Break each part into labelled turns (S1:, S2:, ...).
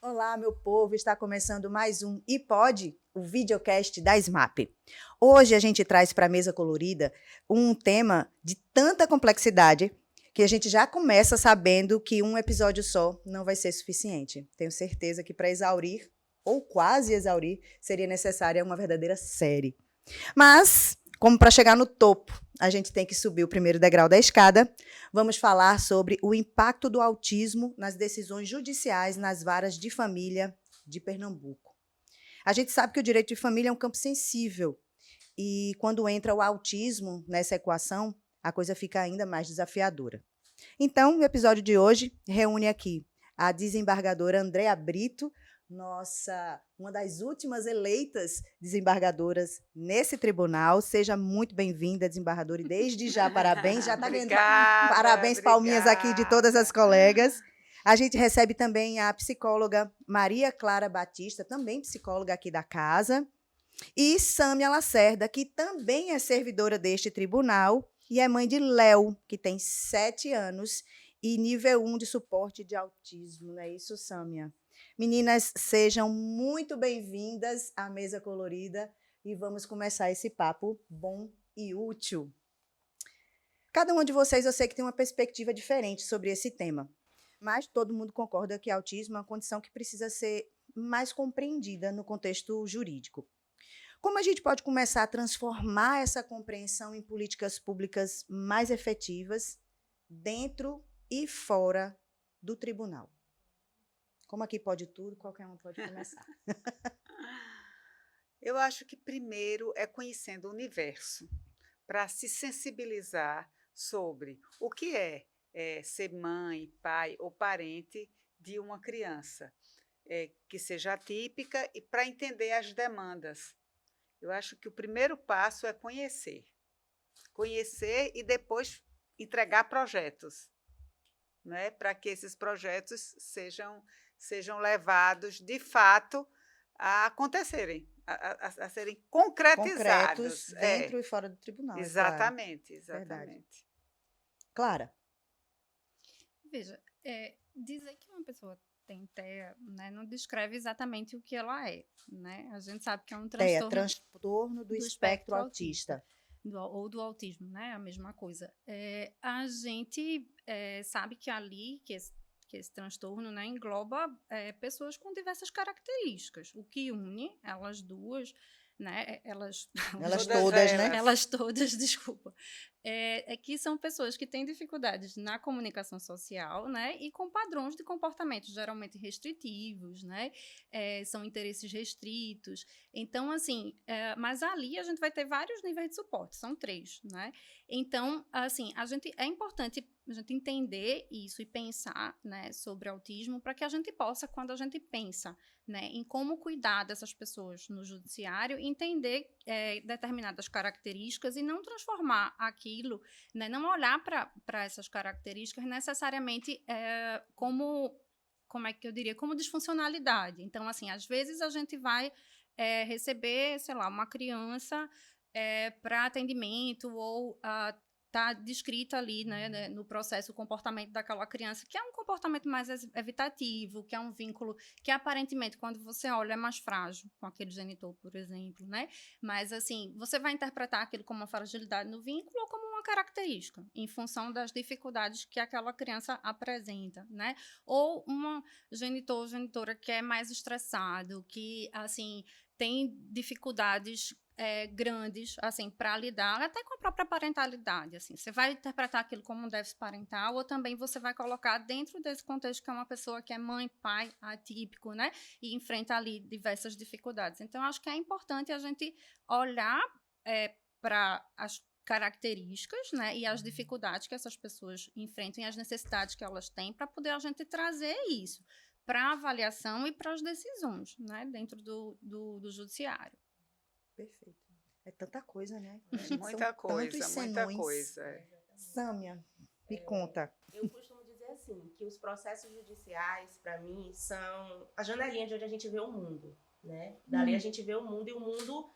S1: Olá, meu povo, está começando mais um E Pode, o videocast da SMAP. Hoje a gente traz para a mesa colorida um tema de tanta complexidade que a gente já começa sabendo que um episódio só não vai ser suficiente. Tenho certeza que para exaurir, ou quase exaurir, seria necessária uma verdadeira série. Mas, como para chegar no topo, a gente tem que subir o primeiro degrau da escada, vamos falar sobre o impacto do autismo nas decisões judiciais nas varas de família de Pernambuco. A gente sabe que o direito de família é um campo sensível e quando entra o autismo nessa equação, a coisa fica ainda mais desafiadora. Então, o episódio de hoje reúne aqui a desembargadora Andréa Brito, uma das últimas eleitas desembargadoras nesse tribunal. Seja muito bem-vinda, desembargadora, e desde já parabéns. Já está ganhando parabéns, palminhas aqui de todas as colegas. A gente recebe também a psicóloga Maria Clara Batista, também psicóloga aqui da casa, e Sâmia Lacerda, que também é servidora deste tribunal e é mãe de Léo, que tem 7 anos e nível 1 de suporte de autismo. Não é isso, Sâmia? Meninas, sejam muito bem-vindas à Mesa Colorida e vamos começar esse papo bom e útil. Cada uma de vocês, eu sei que tem uma perspectiva diferente sobre esse tema, mas todo mundo concorda que autismo é uma condição que precisa ser mais compreendida no contexto jurídico. Como a gente pode começar a transformar essa compreensão em políticas públicas mais efetivas dentro e fora do tribunal? Como aqui pode tudo, qualquer um pode começar.
S2: Eu acho que primeiro é conhecendo o universo, para se sensibilizar sobre o que é ser mãe, pai ou parente de uma criança, que seja atípica e para entender as demandas. Eu acho que o primeiro passo é conhecer e depois entregar projetos, né, para que esses projetos sejam levados, de fato, a acontecerem, a serem concretizados.
S1: Concretos dentro e fora do tribunal,
S2: Exatamente,
S1: claro.
S2: exatamente.
S1: Verdade. Clara.
S3: Veja, dizer que uma pessoa tem TEA, né, não descreve exatamente o que ela é, né? A gente sabe que é um transtorno,
S1: transtorno do espectro autista.
S3: Ou do autismo, né? A mesma coisa. A gente sabe que ali, que esse transtorno, né, engloba pessoas com diversas características, o que une elas duas, né, elas
S1: todas, né?
S3: Elas todas, desculpa. Que são pessoas que têm dificuldades na comunicação social, né, e com padrões de comportamento geralmente restritivos, né, são interesses restritos. Então, assim, mas ali a gente vai ter vários níveis de suporte, são 3, né? Então, assim, é importante a gente entender isso e pensar, né, sobre autismo para que a gente possa, quando a gente pensa, né, em como cuidar dessas pessoas no judiciário, entender determinadas características e não transformar aquilo, né, não olhar para essas características necessariamente como é que eu diria, como disfuncionalidade. Então, assim, às vezes a gente vai receber, sei lá, uma criança para atendimento ou está descrita ali, né, no processo o comportamento daquela criança, que é um comportamento mais evitativo, que é um vínculo que aparentemente, quando você olha, é mais frágil com aquele genitor, por exemplo, né? Mas, assim, você vai interpretar aquilo como uma fragilidade no vínculo ou como uma característica, em função das dificuldades que aquela criança apresenta, né? Ou uma genitora que é mais estressado, que, assim, tem dificuldades grandes, assim, para lidar até com a própria parentalidade, assim, você vai interpretar aquilo como um déficit parental ou também você vai colocar dentro desse contexto que é uma pessoa que é mãe, pai, atípico, né, e enfrenta ali diversas dificuldades. Então, acho que é importante a gente olhar para as características, né, e as dificuldades que essas pessoas enfrentam e as necessidades que elas têm para poder a gente trazer isso para a avaliação e para as decisões, né, dentro do judiciário.
S1: Perfeito. É tanta coisa, né?
S2: Muita coisa.
S1: Sâmia, me conta.
S4: Eu costumo dizer assim, que os processos judiciais, para mim, são a janelinha de onde a gente vê o mundo, né? Dali a gente vê o mundo e o mundo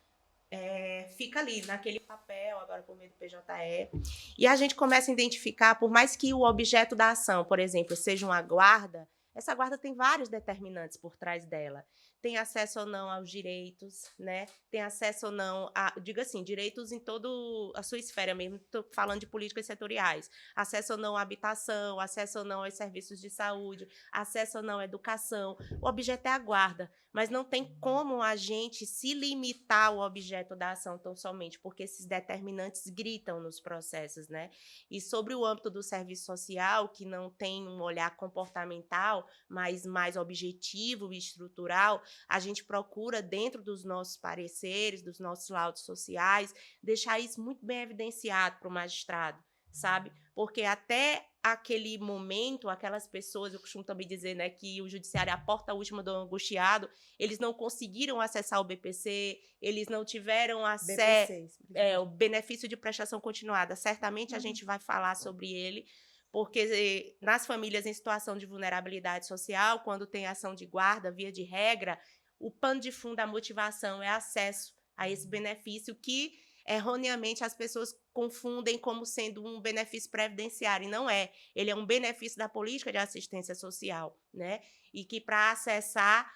S4: fica ali naquele papel, agora por meio do PJE, e a gente começa a identificar, por mais que o objeto da ação, por exemplo, seja uma guarda, essa guarda tem vários determinantes por trás dela. Tem acesso ou não aos direitos, né? Tem acesso ou não a, digo assim, direitos em toda a sua esfera mesmo, estou falando de políticas setoriais. Acesso ou não à habitação, acesso ou não aos serviços de saúde, acesso ou não à educação. O objeto é a guarda, mas não tem como a gente se limitar ao objeto da ação tão somente, porque esses determinantes gritam nos processos, né? E sobre o âmbito do serviço social, que não tem um olhar comportamental, mas mais objetivo e estrutural, a gente procura, dentro dos nossos pareceres, dos nossos laudos sociais, deixar isso muito bem evidenciado para o magistrado, sabe? Porque até aquele momento, aquelas pessoas, eu costumo também dizer, né, que o judiciário é a porta última do angustiado, eles não conseguiram acessar o BPC, eles não tiveram acesso o benefício de prestação continuada. Certamente a gente vai falar sobre ele, porque nas famílias em situação de vulnerabilidade social, quando tem ação de guarda, via de regra, o pano de fundo da motivação é acesso a esse benefício que, erroneamente, as pessoas confundem como sendo um benefício previdenciário, e não é. Ele é um benefício da política de assistência social, né? E que, para acessar,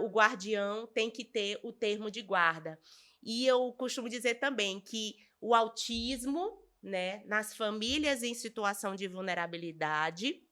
S4: o guardião tem que ter o termo de guarda. E eu costumo dizer também que o autismo, né, nas famílias em situação de vulnerabilidade,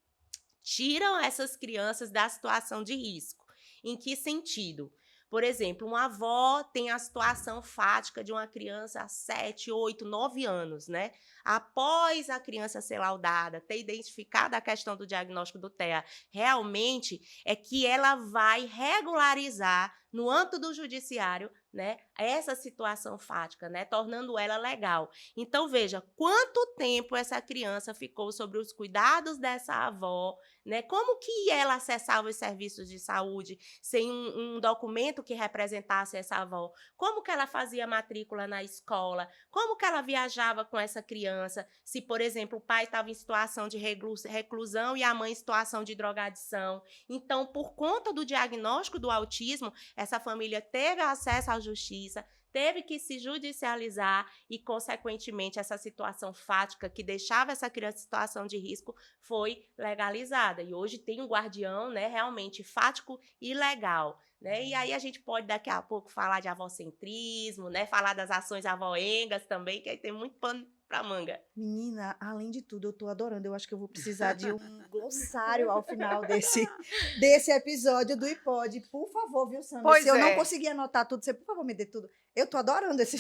S4: tiram essas crianças da situação de risco. Em que sentido? Por exemplo, uma avó tem a situação fática de uma criança há 7, 8, 9 anos, né? Após a criança ser laudada, ter identificado a questão do diagnóstico do TEA, realmente é que ela vai regularizar no âmbito do judiciário, né, essa situação fática, né, tornando ela legal. Então, veja, quanto tempo essa criança ficou sobre os cuidados dessa avó, né? Como que ela acessava os serviços de saúde sem um documento que representasse essa avó? Como que ela fazia matrícula na escola? Como que ela viajava com essa criança? Se, por exemplo, o pai estava em situação de reclusão e a mãe em situação de drogadição. Então, por conta do diagnóstico do autismo, essa família teve acesso à justiça, teve que se judicializar e, consequentemente, essa situação fática que deixava essa criança em situação de risco foi legalizada. E hoje tem um guardião, né, realmente fático e legal, né? E aí a gente pode daqui a pouco falar de avocentrismo, né, falar das ações avoengas também, que aí tem muito pano pra manga.
S1: Menina, além de tudo, eu tô adorando. Eu acho que eu vou precisar de um glossário ao final desse episódio do iPod. Por favor, viu, Sandra?
S2: Pois
S1: Se eu não
S2: é.
S1: conseguir anotar tudo, você, por favor, me dê tudo. Eu tô adorando esse.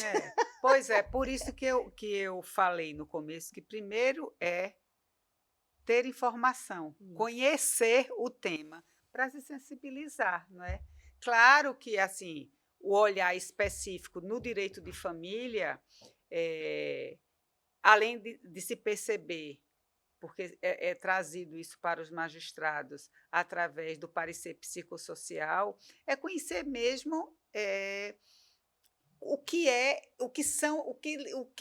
S2: Pois é, por isso que eu falei no começo que primeiro é ter informação, conhecer o tema, para se sensibilizar, não é? Claro que, assim, o olhar específico no direito de família, além de se perceber, porque é trazido isso para os magistrados através do parecer psicossocial, é conhecer mesmo o que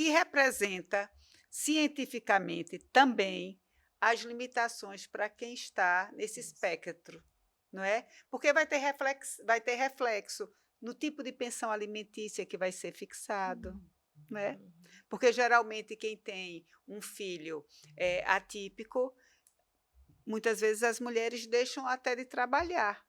S2: representa cientificamente também as limitações para quem está nesse espectro, não é? Porque vai ter reflexo no tipo de pensão alimentícia que vai ser fixado, não é? Porque geralmente quem tem um filho atípico, muitas vezes as mulheres deixam até de trabalhar,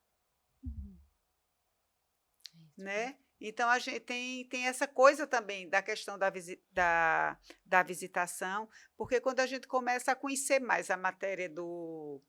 S2: né? Então, a gente tem essa coisa também da questão da visitação, porque quando a gente começa a conhecer mais a matéria do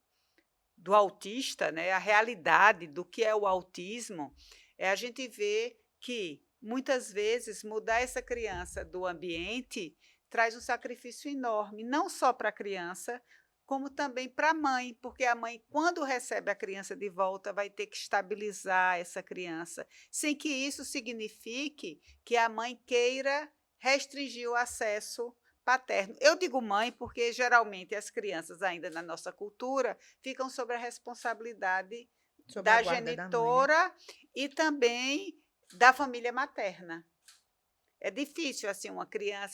S2: autista, né, a realidade do que é o autismo, a gente vê que, muitas vezes, mudar essa criança do ambiente traz um sacrifício enorme, não só para a criança, como também para a mãe, porque a mãe, quando recebe a criança de volta, vai ter que estabilizar essa criança, sem que isso signifique que a mãe queira restringir o acesso paterno. Eu digo mãe porque, geralmente, as crianças, ainda na nossa cultura, ficam sob a responsabilidade da genitora da mãe, né? E também da família materna. É difícil, assim,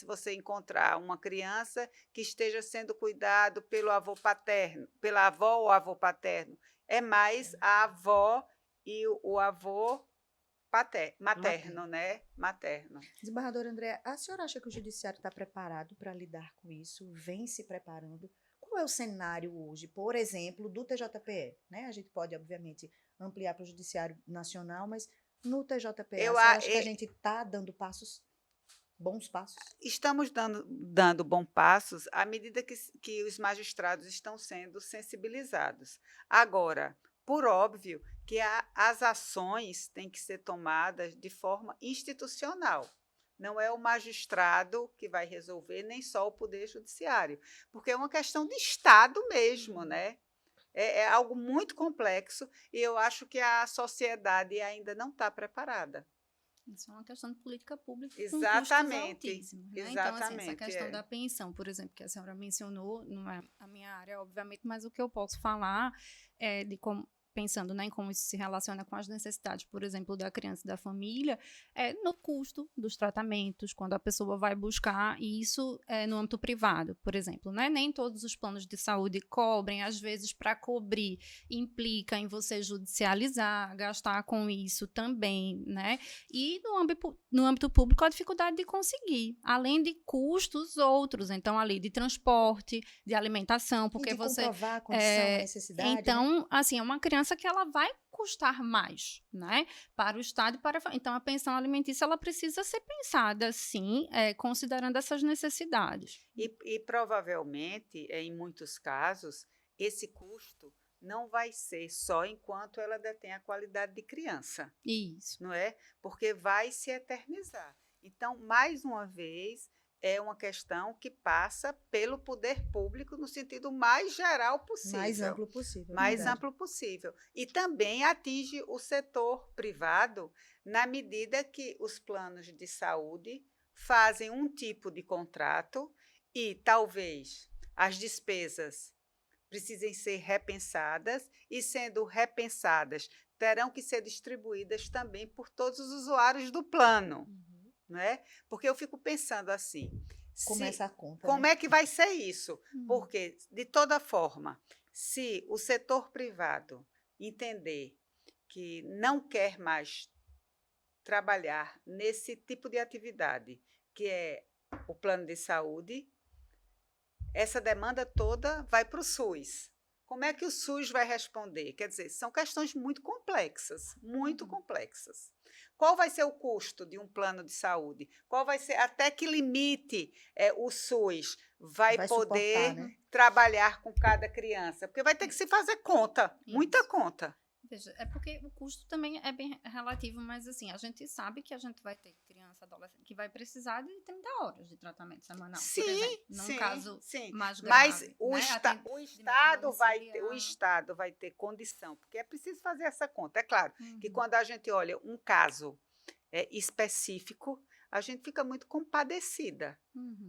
S2: você encontrar uma criança que esteja sendo cuidado pelo avô paterno, pela avó ou avô paterno. É mais a avó e o avô materno, né? Materno.
S1: Desembargadora Andréa, a senhora acha que o judiciário está preparado para lidar com isso? Vem se preparando? Qual é o cenário hoje, por exemplo, do TJPE? Né? A gente pode, obviamente, ampliar para o judiciário nacional, mas no TJPE, a senhora acha que a gente está dando bons passos?
S2: Estamos dando bons passos à medida que os magistrados estão sendo sensibilizados. Agora, por óbvio que as ações têm que ser tomadas de forma institucional. Não é o magistrado que vai resolver, nem só o Poder Judiciário, porque é uma questão de Estado mesmo, né? É algo muito complexo e eu acho que a sociedade ainda não está preparada.
S3: Isso é uma questão de política pública
S2: Exatamente,
S3: com custos altíssimos, né?
S2: exatamente.
S3: Então, assim, essa questão da pensão, por exemplo, que a senhora mencionou, não é a minha área, obviamente, mas o que eu posso falar é de como, pensando, né, em como isso se relaciona com as necessidades, por exemplo, da criança e da família, no custo dos tratamentos, quando a pessoa vai buscar isso no âmbito privado, por exemplo, né? Nem todos os planos de saúde cobrem, às vezes, para cobrir, implica em você judicializar, gastar com isso também, né? E no âmbito público, a dificuldade de conseguir, além de custos outros, então, ali, de transporte, de alimentação, porque
S1: e de
S3: você...
S1: comprovar a condição, a necessidade.
S3: Então,
S1: né?
S3: assim, é uma criança que ela vai custar mais, né, para o Estado e para a família. Então, a pensão alimentícia, ela precisa ser pensada, sim, considerando essas necessidades.
S2: E provavelmente, em muitos casos, esse custo não vai ser só enquanto ela detém a qualidade de criança.
S3: Isso.
S2: Não é? Porque vai se eternizar. Então, mais uma vez, é uma questão que passa pelo poder público no sentido mais geral possível.
S1: Mais amplo possível.
S2: Mais amplo possível. E também atinge o setor privado na medida que os planos de saúde fazem um tipo de contrato e talvez as despesas precisem ser repensadas e, sendo repensadas, terão que ser distribuídas também por todos os usuários do plano. Não é? Porque eu fico pensando assim,
S1: Começa a conta.
S2: como
S1: né?
S2: é que vai ser isso? Porque, de toda forma, se o setor privado entender que não quer mais trabalhar nesse tipo de atividade, que é o plano de saúde, essa demanda toda vai para o SUS. Como é que o SUS vai responder? Quer dizer, são questões muito complexas, muito complexas. Qual vai ser o custo de um plano de saúde? Qual vai ser, até que limite o SUS vai poder
S1: suportar, né?
S2: trabalhar com cada criança? Porque vai ter que se fazer conta, muita conta.
S3: Veja, é porque o custo também é bem relativo, mas assim, a gente sabe que a gente vai ter criança, adolescente, que vai precisar de 30 horas de tratamento semanal,
S2: Sim,
S3: por exemplo, num
S2: sim,
S3: caso
S2: sim.
S3: mais
S2: Mas
S3: grave.
S2: o,
S3: né?
S2: o Estado vai ter condição, porque é preciso fazer essa conta. É claro que quando a gente olha um caso específico, a gente fica muito compadecida.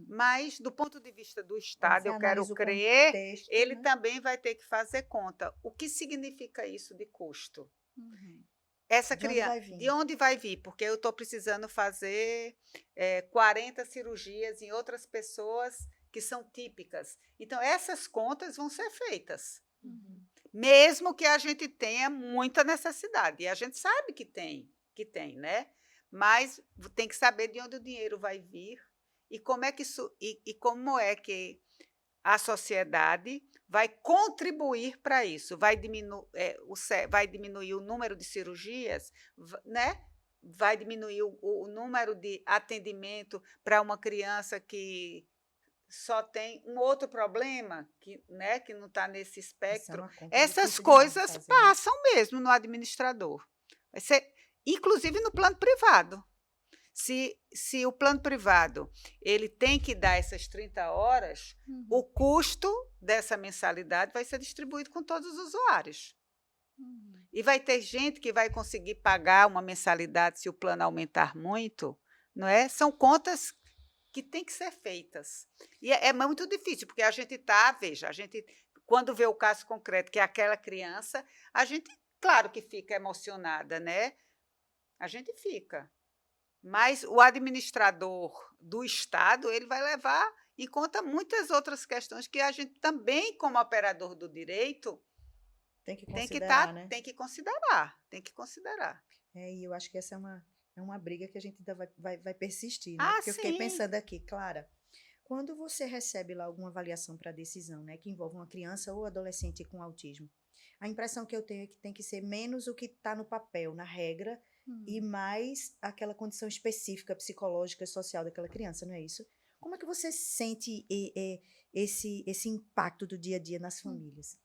S2: Mas, do ponto de vista do Estado, eu quero crer, ele também vai ter que fazer conta. O que significa isso de custo? Essa criança, de onde vai vir? Porque eu estou precisando fazer 40 cirurgias em outras pessoas que são típicas. Então, essas contas vão ser feitas. Mesmo que a gente tenha muita necessidade. E a gente sabe que tem, né? Mas tem que saber de onde o dinheiro vai vir e como é que a sociedade vai contribuir para isso. Vai diminuir o número de cirurgias, né? Vai diminuir o número de atendimento para uma criança que só tem um outro problema, que não está nesse espectro. Essas coisas passam mesmo no administrador. Vai ser, inclusive no plano privado. Se o plano privado ele tem que dar essas 30 horas, o custo dessa mensalidade vai ser distribuído com todos os usuários. E vai ter gente que vai conseguir pagar uma mensalidade se o plano aumentar muito, não é? São contas que têm que ser feitas. E é muito difícil, porque a gente quando vê o caso concreto, que é aquela criança, a gente, claro que fica emocionada, né? A gente fica. Mas o administrador do Estado ele vai levar em conta muitas outras questões que a gente também, como operador do direito, tem que considerar.
S1: E eu acho que essa é uma briga que a gente ainda vai persistir, né?
S2: Ah,
S1: Porque eu fiquei
S2: sim.
S1: pensando aqui, Clara, quando você recebe lá alguma avaliação para decisão, né, que envolve uma criança ou adolescente com autismo, a impressão que eu tenho é que tem que ser menos o que está no papel, na regra, e mais aquela condição específica psicológica e social daquela criança, não é isso? Como é que você sente esse impacto do dia a dia nas famílias?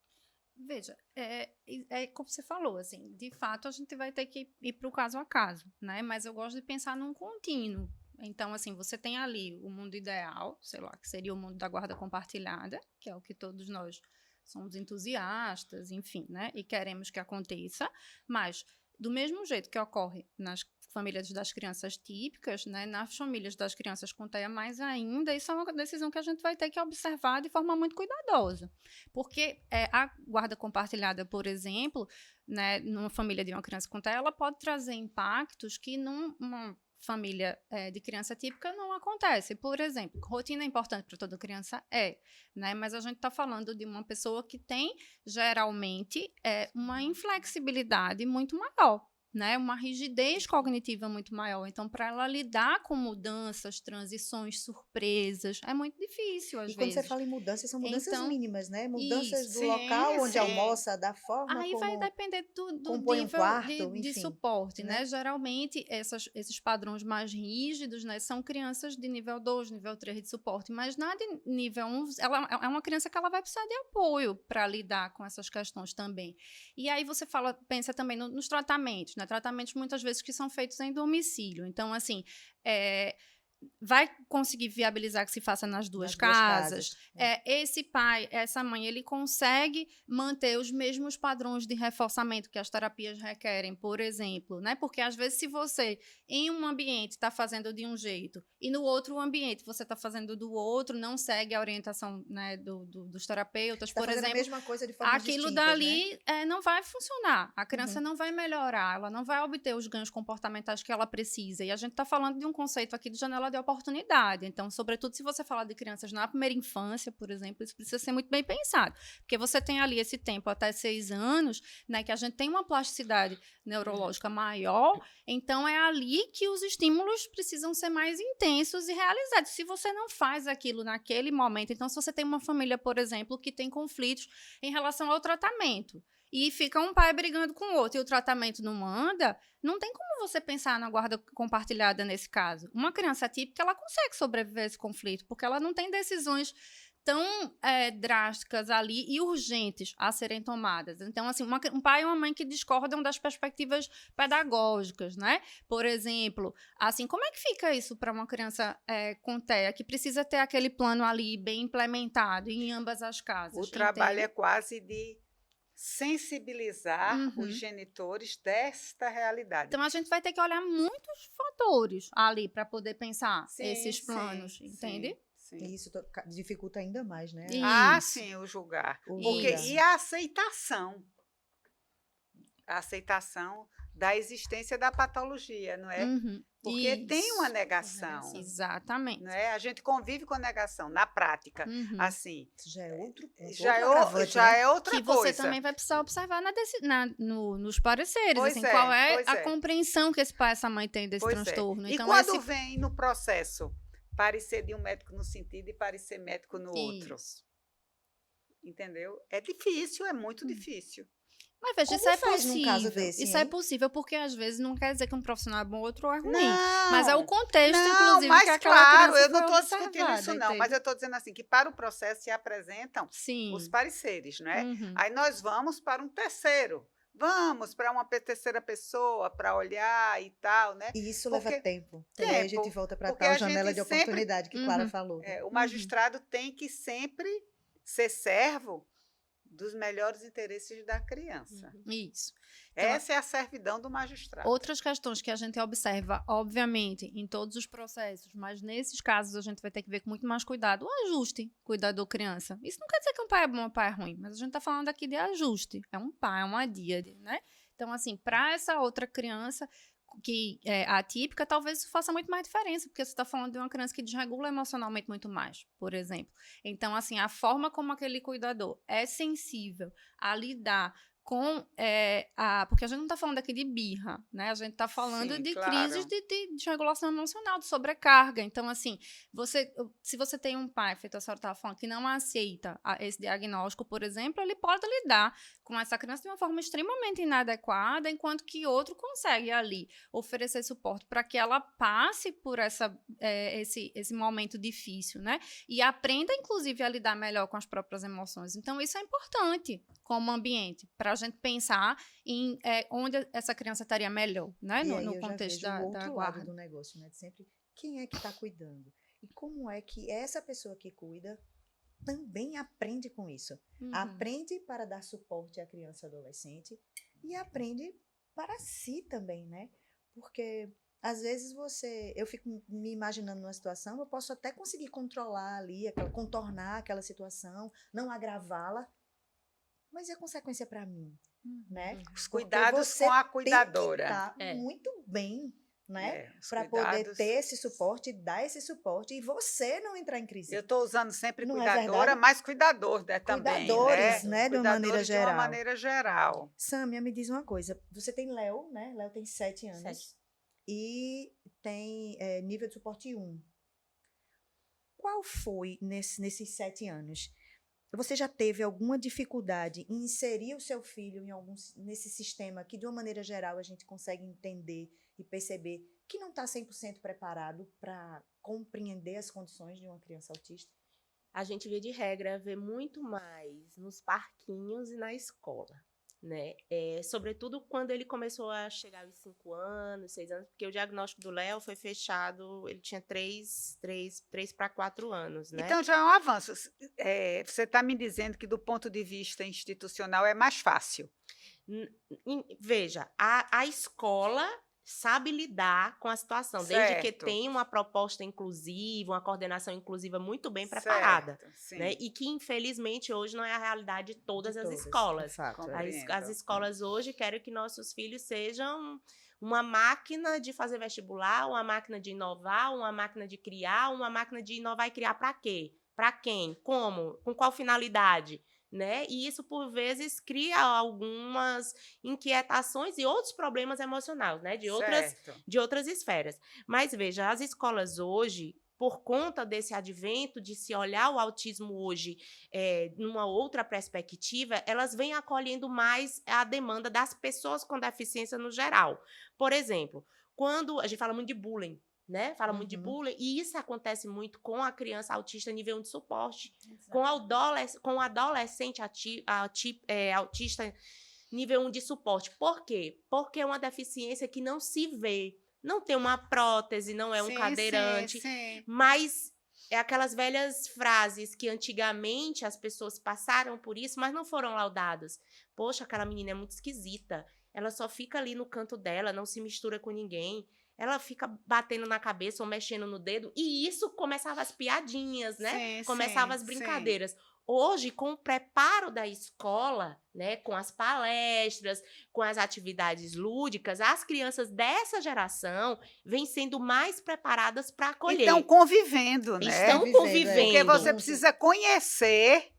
S3: Veja, é como você falou, assim, de fato a gente vai ter que ir para o caso a caso, né? Mas eu gosto de pensar num contínuo. Então, assim, você tem ali o mundo ideal, sei lá, que seria o mundo da guarda compartilhada, que é o que todos nós somos entusiastas, enfim, né? E queremos que aconteça, mas do mesmo jeito que ocorre nas famílias das crianças típicas, né, nas famílias das crianças com TEA mais ainda, isso é uma decisão que a gente vai ter que observar de forma muito cuidadosa. Porque a guarda compartilhada, por exemplo, né, numa família de uma criança com TEA, ela pode trazer impactos que numa família de criança típica não acontece. Por exemplo, rotina é importante para toda criança? Né? Mas a gente está falando de uma pessoa que tem, geralmente, uma inflexibilidade muito maior, né? Uma rigidez cognitiva muito maior. Então, para ela lidar com mudanças, transições, surpresas, é muito difícil, às
S1: E quando
S3: vezes.
S1: você fala em mudanças, são mudanças
S3: Então,
S1: mínimas, né? Mudanças
S3: isso.
S1: do local onde
S2: sim.
S1: almoça, da forma
S3: Aí
S1: como
S3: vai depender do
S1: compõe um
S3: nível
S1: quarto,
S3: de
S1: enfim,
S3: suporte,
S1: né?
S3: né? Geralmente, esses padrões mais rígidos, né, são crianças de nível 2, nível 3 de suporte, mas na de nível 1, ela é uma criança que ela vai precisar de apoio para lidar com essas questões também. E aí você pensa também nos tratamentos, né? Tratamentos muitas vezes que são feitos em domicílio. Então, assim, vai conseguir viabilizar que se faça nas duas casas. Esse pai, essa mãe, ele consegue manter os mesmos padrões de reforçamento que as terapias requerem, por exemplo, né? Porque às vezes se você em um ambiente está fazendo de um jeito e no outro ambiente você está fazendo do outro, não segue a orientação, né, dos terapeutas,
S1: Tá
S3: por
S1: fazendo
S3: exemplo,
S1: a mesma coisa de formas
S3: aquilo
S1: distintas,
S3: dali não vai funcionar. A criança
S1: Uhum.
S3: não vai melhorar, ela não vai obter os ganhos comportamentais que ela precisa. E a gente está falando de um conceito aqui de janela de oportunidade. Então, sobretudo, se você falar de crianças na primeira infância, por exemplo, isso precisa ser muito bem pensado. Porque você tem ali esse tempo até 6 anos, né, que a gente tem uma plasticidade neurológica maior, então é ali que os estímulos precisam ser mais intensos e realizados. Se você não faz aquilo naquele momento, então se você tem uma família, por exemplo, que tem conflitos em relação ao tratamento, e fica um pai brigando com o outro e o tratamento não anda, não tem como você pensar na guarda compartilhada nesse caso. Uma criança típica, ela consegue sobreviver a esse conflito, porque ela não tem decisões tão drásticas ali e urgentes a serem tomadas. Então, assim, um pai e uma mãe que discordam das perspectivas pedagógicas, né? Por exemplo, assim, como é que fica isso para uma criança com TEA, que precisa ter aquele plano ali bem implementado em ambas as casas?
S2: O trabalho
S3: entende?
S2: é quase de sensibilizar os genitores desta realidade.
S3: Então, a gente vai ter que olhar muitos fatores ali para poder pensar
S2: Sim,
S3: esses
S2: sim,
S3: planos, entende?
S2: Sim.
S1: E isso dificulta ainda mais, né?
S3: Isso.
S2: Sim, o julgar.
S1: O
S2: Porque,
S1: julgar.
S2: e a aceitação. A aceitação da existência da patologia, não é? Porque
S3: Isso.
S2: tem uma negação.
S3: Exatamente.
S2: Não é? A gente convive com a negação na prática. Assim,
S1: Isso já é outro ponto.
S2: já
S1: né?
S2: é outra
S3: que
S2: coisa.
S3: você também vai precisar observar nos pareceres,
S2: Pois
S3: assim,
S2: é,
S3: qual é
S2: pois
S3: a
S2: é.
S3: compreensão que esse pai e essa mãe têm desse
S2: Pois é.
S3: transtorno.
S2: E
S3: Então,
S2: quando vem no processo parecer de um médico num sentido e parecer médico no outro?
S3: Isso.
S2: Entendeu? É difícil, é muito difícil.
S3: Mas veja,
S1: Como
S3: isso é
S1: faz num
S3: possível.
S1: caso desse,
S3: Isso é
S1: hein?
S3: possível porque às vezes não quer dizer que um profissional é bom, outro é ruim.
S2: Não,
S3: Mas é o contexto,
S2: não,
S3: inclusive,
S2: mas
S3: que aquela
S2: claro,
S3: criança
S2: eu não
S3: foi
S2: estou discutindo
S3: observada,
S2: isso não, mas
S3: entende?
S2: eu estou dizendo assim, que para o processo se apresentam
S3: Sim.
S2: os pareceres, não é?
S3: Uhum.
S2: Aí nós vamos para um terceiro, vamos para uma terceira pessoa para olhar e tal, né?
S1: E isso
S2: Porque-
S1: leva tempo. E
S2: Tempo,
S1: aí a gente volta para
S2: porque
S1: tal
S2: a
S1: janela
S2: gente
S1: de oportunidade que Clara falou.
S2: É, o magistrado tem que sempre ser servo dos melhores interesses da criança.
S3: Isso. Então,
S2: Essa é a servidão do magistrado.
S3: outras questões que a gente observa, obviamente, em todos os processos, mas nesses casos a gente vai ter que ver com muito mais cuidado o ajuste cuidador-criança. Isso não quer dizer que um pai é bom ou um pai é ruim, mas a gente está falando aqui de ajuste. É um pai, é uma díade, né? Então, assim, para essa outra criança que é atípica, talvez isso faça muito mais diferença, porque você está falando de uma criança que desregula emocionalmente muito mais, por exemplo. Então, assim, a forma como aquele cuidador é sensível a lidar porque a gente não está falando aqui de birra, né? A gente está falando
S2: Sim,
S3: de
S2: claro.
S3: crises de regulação emocional, de sobrecarga. Então, assim, se você tem um pai, feito a senhora estava falando, que não aceita esse diagnóstico, por exemplo, ele pode lidar com essa criança de uma forma extremamente inadequada, enquanto que outro consegue ali oferecer suporte para que ela passe por esse momento difícil, né? E aprenda, inclusive, a lidar melhor com as próprias emoções. Então, isso é importante como ambiente, para a gente pensar em onde essa criança estaria melhor, né?
S1: E aí
S3: No
S1: eu já
S3: contexto
S1: vejo o
S3: da
S1: outro lado
S3: guarda.
S1: do negócio, né? De sempre quem é que está cuidando e como é que essa pessoa que cuida também aprende com isso.
S3: Uhum.
S1: Aprende para dar suporte à criança e adolescente e aprende para si também, né? Porque às vezes eu fico me imaginando numa situação, eu posso até conseguir controlar ali, contornar aquela situação, não agravá-la, mas é consequência para mim, né?
S2: Os
S1: Porque
S2: cuidados
S1: você
S2: com a
S1: tem que
S2: cuidadora.
S1: estar
S4: É.
S1: muito bem, né?
S2: Os
S1: Para poder
S2: cuidados.
S1: ter esse suporte, dar esse suporte e você não entrar em crise.
S2: Eu estou usando sempre
S1: Não é
S2: cuidadora,
S1: verdade?
S2: mas cuidador, né, também,
S1: Cuidadores,
S2: né?
S1: né, de uma maneira
S2: Cuidadores de uma
S1: geral.
S2: maneira geral.
S1: Sâmia, me diz uma coisa. Você tem Léo, né? Léo tem 7 anos.
S4: 7.
S1: E tem nível de suporte 1. Qual foi nesses 7 anos? Você já teve alguma dificuldade em inserir o seu filho nesse sistema que, de uma maneira geral, a gente consegue entender e perceber que não está 100% preparado para compreender as condições de uma criança autista?
S4: A gente, via de regra, vê muito mais nos parquinhos e na escola, né? Sobretudo quando ele começou a chegar aos 5 anos, 6 anos, porque o diagnóstico do Léo foi fechado, ele tinha 3 para 4 anos, né?
S2: Então, já é um avanço. Você está me dizendo que, do ponto de vista institucional, é mais fácil.
S4: Veja, a escola sabe lidar com a situação, desde que
S2: Certo.
S4: tem uma proposta inclusiva, uma coordenação inclusiva muito bem preparada,
S2: Certo, sim.
S4: né? E que, infelizmente, hoje não é a realidade de todas as
S1: De
S4: escolas.
S1: de fato,
S2: Compreendo.
S4: As escolas hoje querem que nossos filhos sejam uma máquina de fazer vestibular, uma máquina de inovar, uma máquina de criar, uma máquina de inovar e criar para quê? Para quem? Como? Com qual finalidade? Né? E isso, por vezes, cria algumas inquietações e outros problemas emocionais, né? De outras esferas. Mas, veja, as escolas hoje, por conta desse advento de se olhar o autismo hoje numa outra perspectiva, elas vêm acolhendo mais a demanda das pessoas com deficiência no geral. Por exemplo, quando a gente fala muito de bullying, né? Fala muito de bullying, e isso acontece muito com a criança autista nível 1 de suporte, com o adolescente autista nível 1 de suporte. Por quê? Porque é uma deficiência que não se vê. Não tem uma prótese, não é um cadeirante,
S2: Sim.
S4: mas é aquelas velhas frases que antigamente as pessoas passaram por isso, mas não foram laudadas. Poxa, aquela menina é muito esquisita. Ela só fica ali no canto dela, não se mistura com ninguém. Ela fica batendo na cabeça ou mexendo no dedo. E isso começava as piadinhas, né? Começava as brincadeiras. Sim. Hoje, com o preparo da escola, né, com as palestras, com as atividades lúdicas, as crianças dessa geração vêm sendo mais preparadas para acolher.
S2: Estão convivendo, né?
S4: Estão convivendo.
S2: Porque você precisa conhecer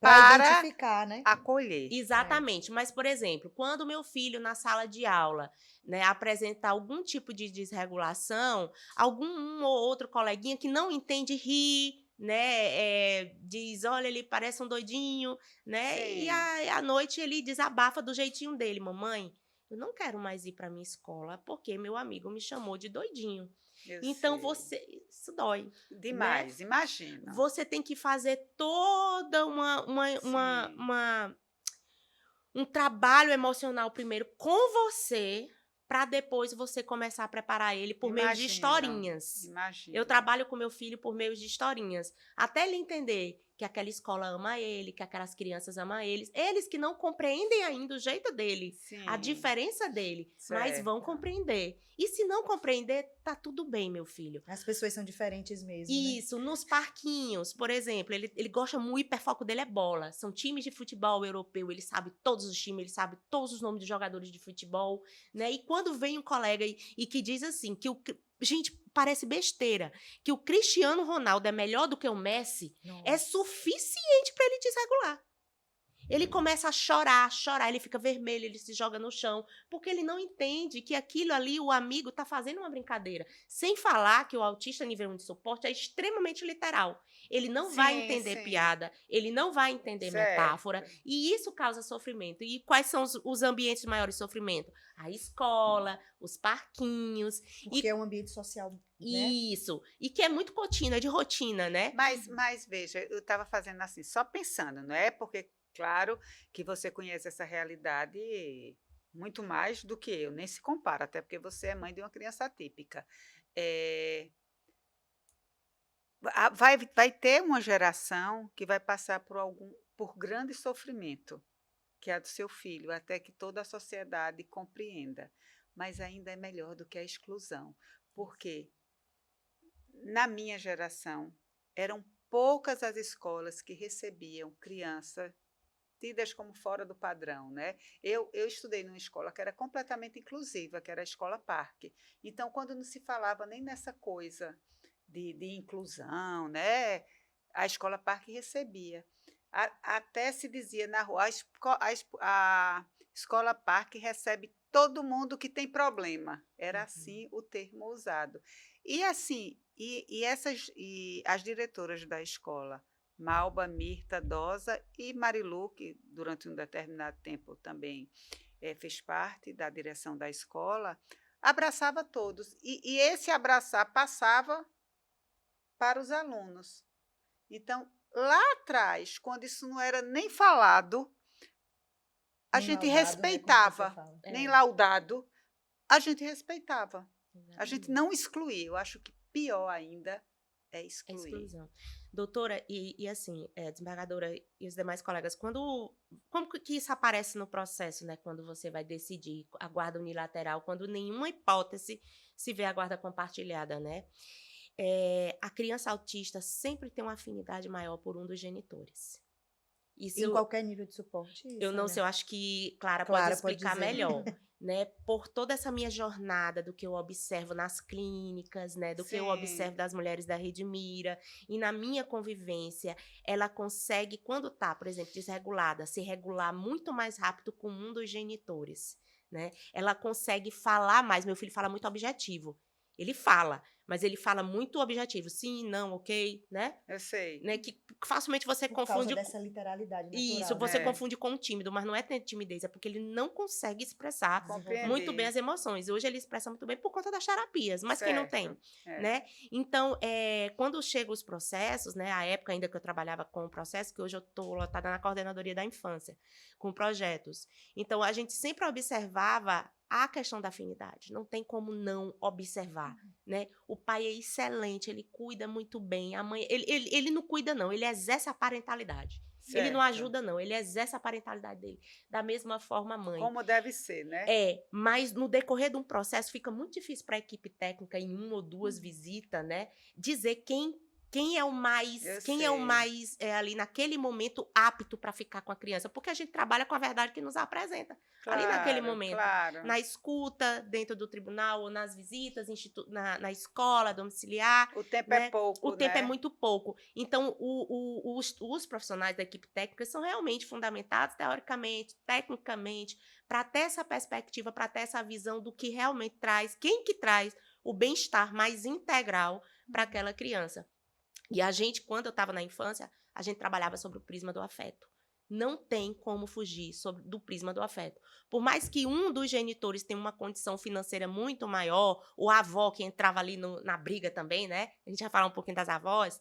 S1: para identificar, né?
S2: Acolher.
S4: Exatamente. Mas, por exemplo, quando meu filho, na sala de aula, né, apresentar algum tipo de desregulação, um ou outro coleguinha que não entende rir, né, diz, olha, ele parece um doidinho, né,
S2: Sim.
S4: E à noite ele desabafa do jeitinho dele, mamãe, eu não quero mais ir para minha escola porque meu amigo me chamou de doidinho. Então, isso dói.
S2: Demais, né? Imagina.
S4: Você tem que fazer toda um trabalho emocional primeiro com você, para depois você começar a preparar ele por meio de historinhas.
S2: Imagina.
S4: Eu trabalho com meu filho por meio de historinhas. Até ele entender que aquela escola ama ele, que aquelas crianças amam eles. Eles que não compreendem ainda o jeito dele, a diferença dele, mas vão compreender. E se não compreender, tá tudo bem, meu filho.
S1: As pessoas são diferentes mesmo,
S4: Isso, né? Nos parquinhos, por exemplo, ele gosta muito, o hiperfoco dele é bola. São times de futebol europeu, ele sabe todos os times, ele sabe todos os nomes de jogadores de futebol, né? E quando vem um colega e que diz assim, gente, parece besteira, que o Cristiano Ronaldo é melhor do que o Messi, é suficiente para ele desregular. Ele começa a chorar, ele fica vermelho, ele se joga no chão, porque ele não entende que aquilo ali, o amigo está fazendo uma brincadeira. Sem falar que o autista nível 1 de suporte é extremamente literal. Ele não vai entender piada, ele não vai entender metáfora, e isso causa sofrimento. E quais são os ambientes de maior sofrimento? A escola, os parquinhos.
S1: Porque é um ambiente social, né?
S4: Isso. E que é muito contínuo, é de rotina, né?
S2: Mas veja, eu estava fazendo assim, só pensando, não é? Porque, claro, que você conhece essa realidade muito mais do que eu, nem se compara, até porque você é mãe de uma criança atípica. Vai ter uma geração que vai passar por grande sofrimento, que é a do seu filho, até que toda a sociedade compreenda. Mas ainda é melhor do que a exclusão. Porque na minha geração, eram poucas as escolas que recebiam crianças tidas como fora do padrão, né? Eu estudei numa escola que era completamente inclusiva, que era a Escola Parque. Então, quando não se falava nem nessa coisa de inclusão, né? A Escola Parque recebia. Até se dizia na rua, a Escola Parque recebe todo mundo que tem problema. Era assim o termo usado. E assim, e as diretoras da escola, Malba, Mirta, Dosa e Marilu, que durante um determinado tempo também fez parte da direção da escola, abraçava todos. E esse abraçar passava para os alunos. Então, lá atrás, quando isso não era nem falado, a gente respeitava, nem laudado, a gente respeitava. Exatamente. A gente não excluía. Eu acho que pior ainda é excluir.
S4: A exclusão. Doutora, e assim, desembargadora e os demais colegas, como que isso aparece no processo, né? Quando você vai decidir a guarda unilateral, quando nenhuma hipótese se vê a guarda compartilhada, né? A criança autista sempre tem uma afinidade maior por um dos genitores.
S1: Isso, em qualquer nível de suporte?
S4: Eu não sei, eu acho que Clara pode explicar melhor. Né, por toda essa minha jornada do que eu observo nas clínicas, né, do que eu observo das mulheres da Rede Mira, e na minha convivência, ela consegue, quando está, por exemplo, desregulada, se regular muito mais rápido com um dos genitores, né? Ela consegue falar mais, meu filho fala muito objetivo. Ele fala, mas ele fala muito objetivo. Sim, não, ok, né?
S2: Eu sei.
S4: Né? Que facilmente você confunde...
S1: Por causa dessa literalidade natural.
S4: Isso, você confunde com o tímido, mas não é ter timidez, é porque ele não consegue expressar muito bem as emoções. Hoje ele expressa muito bem por conta das terapias, mas quem não tem, né? Então, quando chegam os processos, né? A época ainda que eu trabalhava com o processo, que hoje eu estou lotada na coordenadoria da infância, com projetos. Então, a gente sempre observava a questão da afinidade, não tem como não observar, né? O pai é excelente, ele cuida muito bem, a mãe, ele não cuida não, ele exerce a parentalidade. Certo. Ele não ajuda não, ele exerce a parentalidade dele. Da mesma forma a mãe.
S2: Como deve ser, né?
S4: Mas no decorrer de um processo fica muito difícil para a equipe técnica, em 1 ou 2 visitas, né, dizer quem é o mais ali naquele momento apto para ficar com a criança, porque a gente trabalha com a verdade que nos apresenta ali naquele momento, na escuta dentro do tribunal ou nas visitas na escola domiciliar.
S2: O tempo é pouco,
S4: o tempo é muito pouco. Então os profissionais da equipe técnica são realmente fundamentados teoricamente, tecnicamente, para ter essa perspectiva, para ter essa visão do que realmente traz, quem que traz o bem-estar mais integral para aquela criança. E a gente, quando eu estava na infância, a gente trabalhava sobre o prisma do afeto. Não tem como fugir do prisma do afeto. Por mais que um dos genitores tenha uma condição financeira muito maior, ou a avó que entrava ali na briga também, né? A gente vai falar um pouquinho das avós.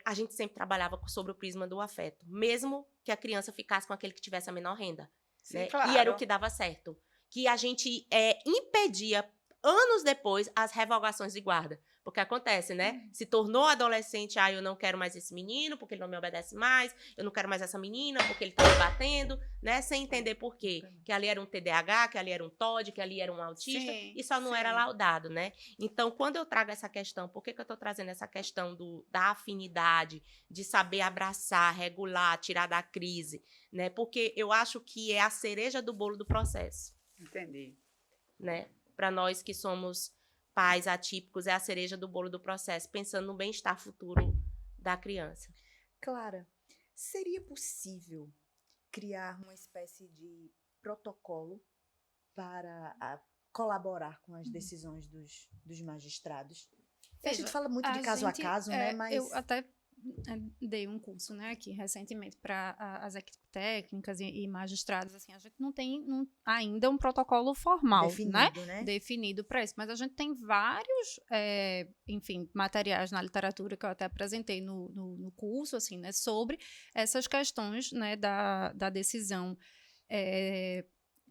S4: A gente sempre trabalhava sobre o prisma do afeto, mesmo que a criança ficasse com aquele que tivesse a menor renda.
S2: Sim,
S4: né?
S2: claro.
S4: E era o que dava certo. Que a gente impedia, anos depois, as revogações de guarda. Porque acontece, né? Se tornou adolescente, eu não quero mais esse menino, porque ele não me obedece mais, eu não quero mais essa menina, porque ele tá me batendo, né? Sem entender por quê. Que ali era um TDAH, que ali era um TOD, que ali era um autista, e só não era laudado, né? Então, quando eu trago essa questão, por que eu tô trazendo essa questão da afinidade, de saber abraçar, regular, tirar da crise, né? Porque eu acho que é a cereja do bolo do processo.
S2: Entendi.
S4: Né? Para nós que somos pais atípicos, é a cereja do bolo do processo, pensando no bem-estar futuro da criança.
S1: Clara, seria possível criar uma espécie de protocolo para colaborar com as decisões dos magistrados? A gente fala muito de caso a caso, né? Mas
S3: eu até dei um curso, né, aqui recentemente para as equipes técnicas e magistrados. Assim, a gente não tem ainda um protocolo formal, né? Definido para isso, mas a gente tem vários, enfim, materiais na literatura que eu até apresentei no curso, assim, né, sobre essas questões, né, da decisão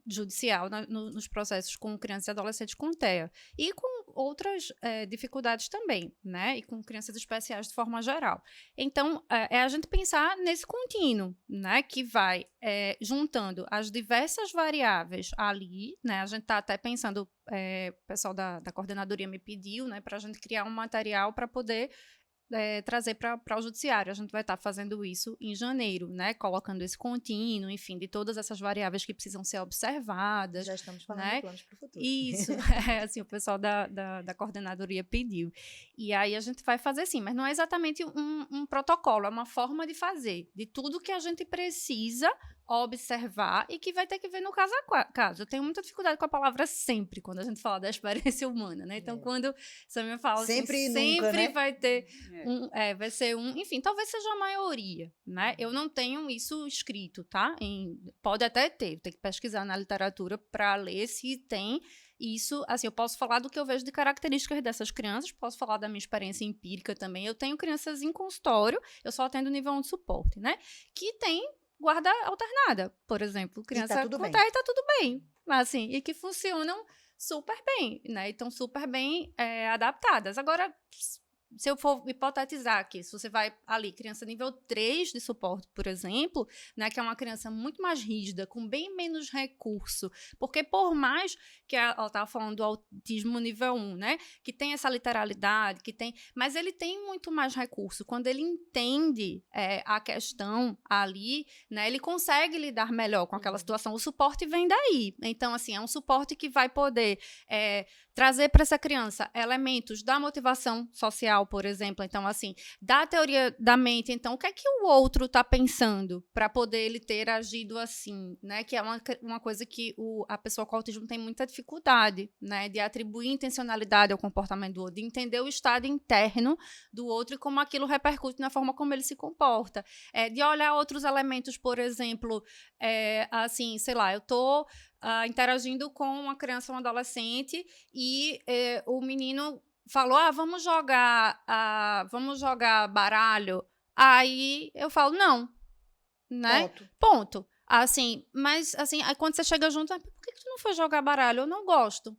S3: judicial nos processos com crianças e adolescentes com TEA. E com outras dificuldades também, né? E com crianças especiais de forma geral. Então, é a gente pensar nesse contínuo, né? Que vai juntando as diversas variáveis ali, né? A gente está até pensando, o pessoal da coordenadoria me pediu, né? Para a gente criar um material para poder trazer para o judiciário. A gente vai estar fazendo isso em janeiro, né? Colocando esse contínuo, enfim, de todas essas variáveis que precisam ser observadas.
S1: Já estamos falando,
S3: né?
S1: de planos para o futuro.
S3: Isso, assim, o pessoal da coordenadoria pediu. E aí a gente vai fazer sim, mas não é exatamente um protocolo, é uma forma de fazer, de tudo que a gente precisa observar e que vai ter que ver no caso a caso. Eu tenho muita dificuldade com a palavra sempre, quando a gente fala da experiência humana, né? Então, quando você me fala
S1: sempre
S3: assim,
S1: nunca,
S3: sempre
S1: né?
S3: vai ter vai ser enfim, talvez seja a maioria, né? Eu não tenho isso escrito, tá? Pode até ter que pesquisar na literatura para ler se tem isso. Assim, eu posso falar do que eu vejo de características dessas crianças, posso falar da minha experiência empírica também. Eu tenho crianças em consultório, eu só atendo nível 1 de suporte, né? Que tem guarda alternada, por exemplo. Criança com TEA e tá tudo bem. Assim, e que funcionam super bem, né? E estão super bem adaptadas. Agora, se eu for hipotetizar aqui, se você vai ali, criança nível 3 de suporte, por exemplo, né, que é uma criança muito mais rígida, com bem menos recurso, porque por mais que ela estava falando do autismo nível 1, né, que tem essa literalidade, mas ele tem muito mais recurso. Quando ele entende a questão ali, né, ele consegue lidar melhor com aquela situação. O suporte vem daí. Então, assim, é um suporte que vai poder trazer para essa criança elementos da motivação social, por exemplo. Então, assim, da teoria da mente. Então, o que é que o outro está pensando para poder ele ter agido assim, né? Que é uma coisa que a pessoa com autismo tem muita dificuldade, né? De atribuir intencionalidade ao comportamento do outro, de entender o estado interno do outro e como aquilo repercute na forma como ele se comporta. De olhar outros elementos, por exemplo, assim, sei lá, eu estou interagindo com uma criança ou um adolescente e o menino falou, vamos jogar baralho. Aí eu falo, não, né? Ponto. Assim, mas assim, aí quando você chega junto, por que tu não foi jogar baralho? Eu não gosto.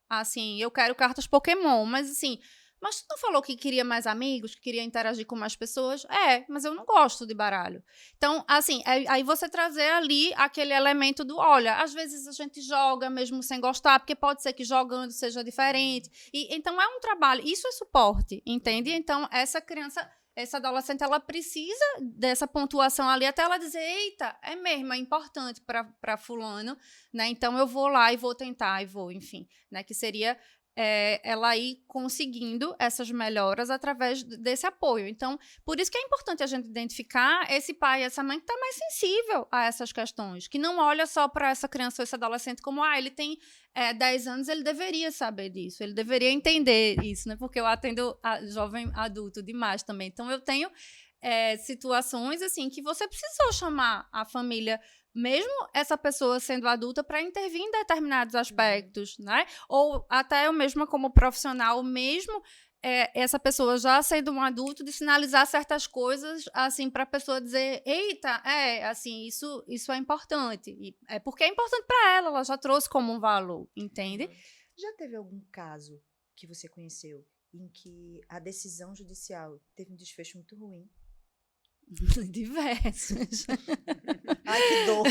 S3: Assim, eu quero cartas Pokémon, mas assim, mas tu não falou que queria mais amigos, que queria interagir com mais pessoas? Mas eu não gosto de baralho. Então, assim, aí você trazer ali aquele elemento do, olha, às vezes a gente joga mesmo sem gostar, porque pode ser que jogando seja diferente. E então é um trabalho, isso é suporte, entende? Então, essa criança, essa adolescente, ela precisa dessa pontuação ali até ela dizer, eita, é mesmo, é importante para fulano, né? Então eu vou lá e vou tentar, enfim, né? Que seria ela ir conseguindo essas melhoras através desse apoio. Então, por isso que é importante a gente identificar esse pai e essa mãe que está mais sensível a essas questões, que não olha só para essa criança ou esse adolescente como, ele tem 10 anos, ele deveria saber disso, ele deveria entender isso, né? Porque eu atendo jovem adulto demais também. Então, eu tenho situações assim que você precisou chamar a família, mesmo essa pessoa sendo adulta, para intervir em determinados aspectos, né? Ou até eu mesma como profissional, mesmo essa pessoa já sendo um adulto, de sinalizar certas coisas, assim, para a pessoa dizer, eita, assim, isso é importante. E porque é importante para ela já trouxe como um valor, entende?
S1: Já teve algum caso que você conheceu em que a decisão judicial teve um desfecho muito ruim?
S3: Diversos.
S1: Ai, que dor.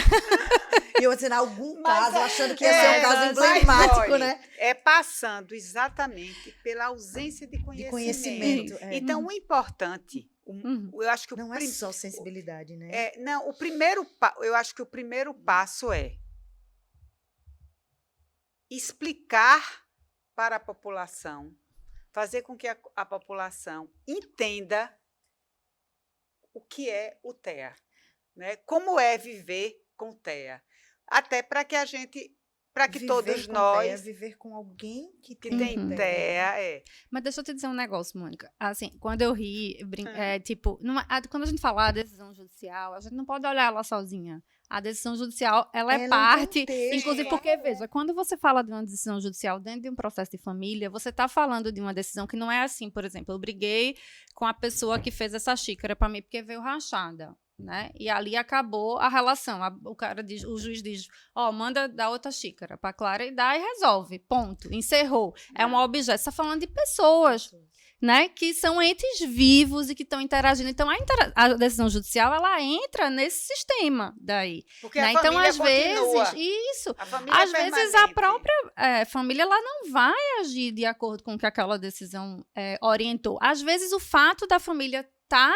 S1: E eu dizendo algum caso, achando que ia ser um caso emblemático, né?
S2: Passando exatamente pela ausência de conhecimento. Então, o importante, eu acho que
S1: não é só sensibilidade, né?
S2: Eu acho que o primeiro passo é explicar para a população, fazer com que a população entenda o que é o TEA. né? Como é viver com TEA? Até para que
S1: Viver
S2: todos
S1: com
S2: nós
S1: TEA, viver com alguém que
S2: que
S1: tem
S2: tem
S3: Uhum.
S2: TEA,
S3: Mas deixa eu te dizer um negócio, Mônica. Assim, quando eu ri,
S2: Ah.
S3: tipo, quando a gente fala a decisão judicial, a gente não pode olhar ela sozinha. A decisão judicial, ela é
S1: Ela é um
S3: parte,
S1: contexto,
S3: inclusive
S2: claro,
S3: porque, veja, quando você fala de uma decisão judicial dentro de um processo de família, você está falando de uma decisão que não é assim, por exemplo, eu briguei com a pessoa que fez essa xícara para mim porque veio rachada. Né? E ali acabou a relação. O juiz diz, manda dar outra xícara para Clara e dá e resolve. Ponto. Encerrou. É um objeto. Você está falando de pessoas, né? Que são entes vivos e que estão interagindo. Então, a decisão judicial, ela entra nesse sistema daí.
S2: porque
S3: Né?
S2: a
S3: Então,
S2: família
S3: às
S2: continua.
S3: vezes, isso.
S2: A família
S3: Às vezes, a
S2: permanente.
S3: própria família, ela não vai agir de acordo com o que aquela decisão orientou. Às vezes, o fato da família estar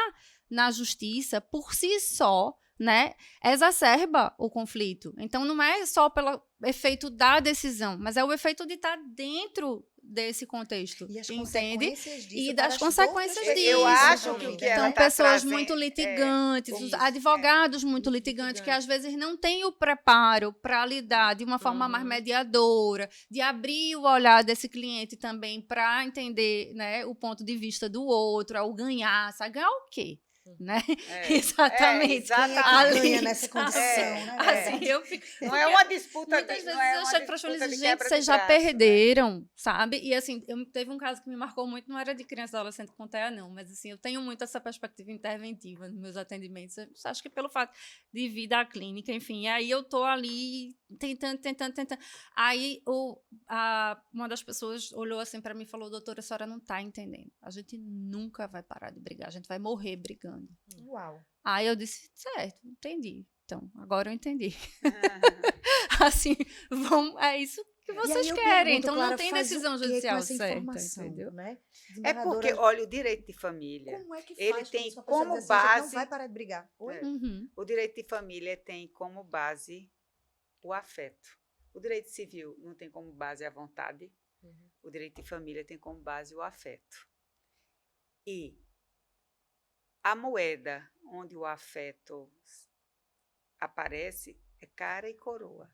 S3: na justiça, por si só, né, exacerba o conflito. Então, não é só pelo efeito da decisão, mas é o efeito de estar dentro desse contexto,
S1: E as
S3: entende?
S1: consequências disso
S3: E
S1: para
S3: das
S1: as
S3: consequências
S1: outras
S3: disso.
S2: Eu acho
S1: também,
S2: que o que
S1: né?
S2: ela
S3: Então,
S2: tá
S3: pessoas
S2: trazendo
S3: muito
S2: é
S3: litigantes, os
S4: isso,
S3: advogados muito litigantes, que às vezes não têm o preparo para lidar de uma forma mais mediadora, de abrir o olhar desse cliente também para entender, né, o ponto de vista do outro, ao ganhar. Sabe ganhar o quê? Né? Exatamente.
S1: Quem é que
S3: Ali,
S1: ganha nessa
S3: sabe?
S1: condição, né?
S3: Assim, eu fico.
S2: Não é uma disputa.
S3: Muitas vezes
S2: não é
S3: eu
S2: uma
S3: chego para as
S2: disputa
S3: famílias e
S2: de
S3: digo, gente,
S2: quebra de
S3: vocês já
S2: braço, né?
S3: perderam, sabe? E assim, teve um caso que me marcou muito, não era de criança e adolescente com TEA, não, mas assim, eu tenho muito essa perspectiva interventiva nos meus atendimentos. Eu acho que pelo fato de vir da clínica, enfim, e aí eu tô ali tentando. Aí uma das pessoas olhou assim para mim e falou, doutora, a senhora não tá entendendo. A gente nunca vai parar de brigar, a gente vai morrer brigando.
S1: Uau.
S3: Aí eu disse, certo, entendi. Então, agora eu entendi.
S2: Ah,
S3: Assim, é isso que
S1: E
S3: vocês
S1: aí eu
S3: querem.
S1: pergunto,
S3: Então,
S1: Clara,
S3: não tem
S1: faz
S3: decisão
S1: o quê
S3: judicial
S1: com essa
S3: certa,
S1: informação,
S3: entendeu?
S1: né?
S2: É porque, olha, o direito de família,
S1: Como é que
S2: ele
S1: faz
S2: tem
S1: quando uma pessoa
S2: como
S1: diz assim, a gente não
S2: base-
S1: vai parar de brigar? Oi?
S3: Uhum.
S2: o direito de família tem como base o afeto. O direito civil não tem como base a vontade. O direito de família tem como base o afeto. E a moeda onde o afeto aparece é cara e coroa.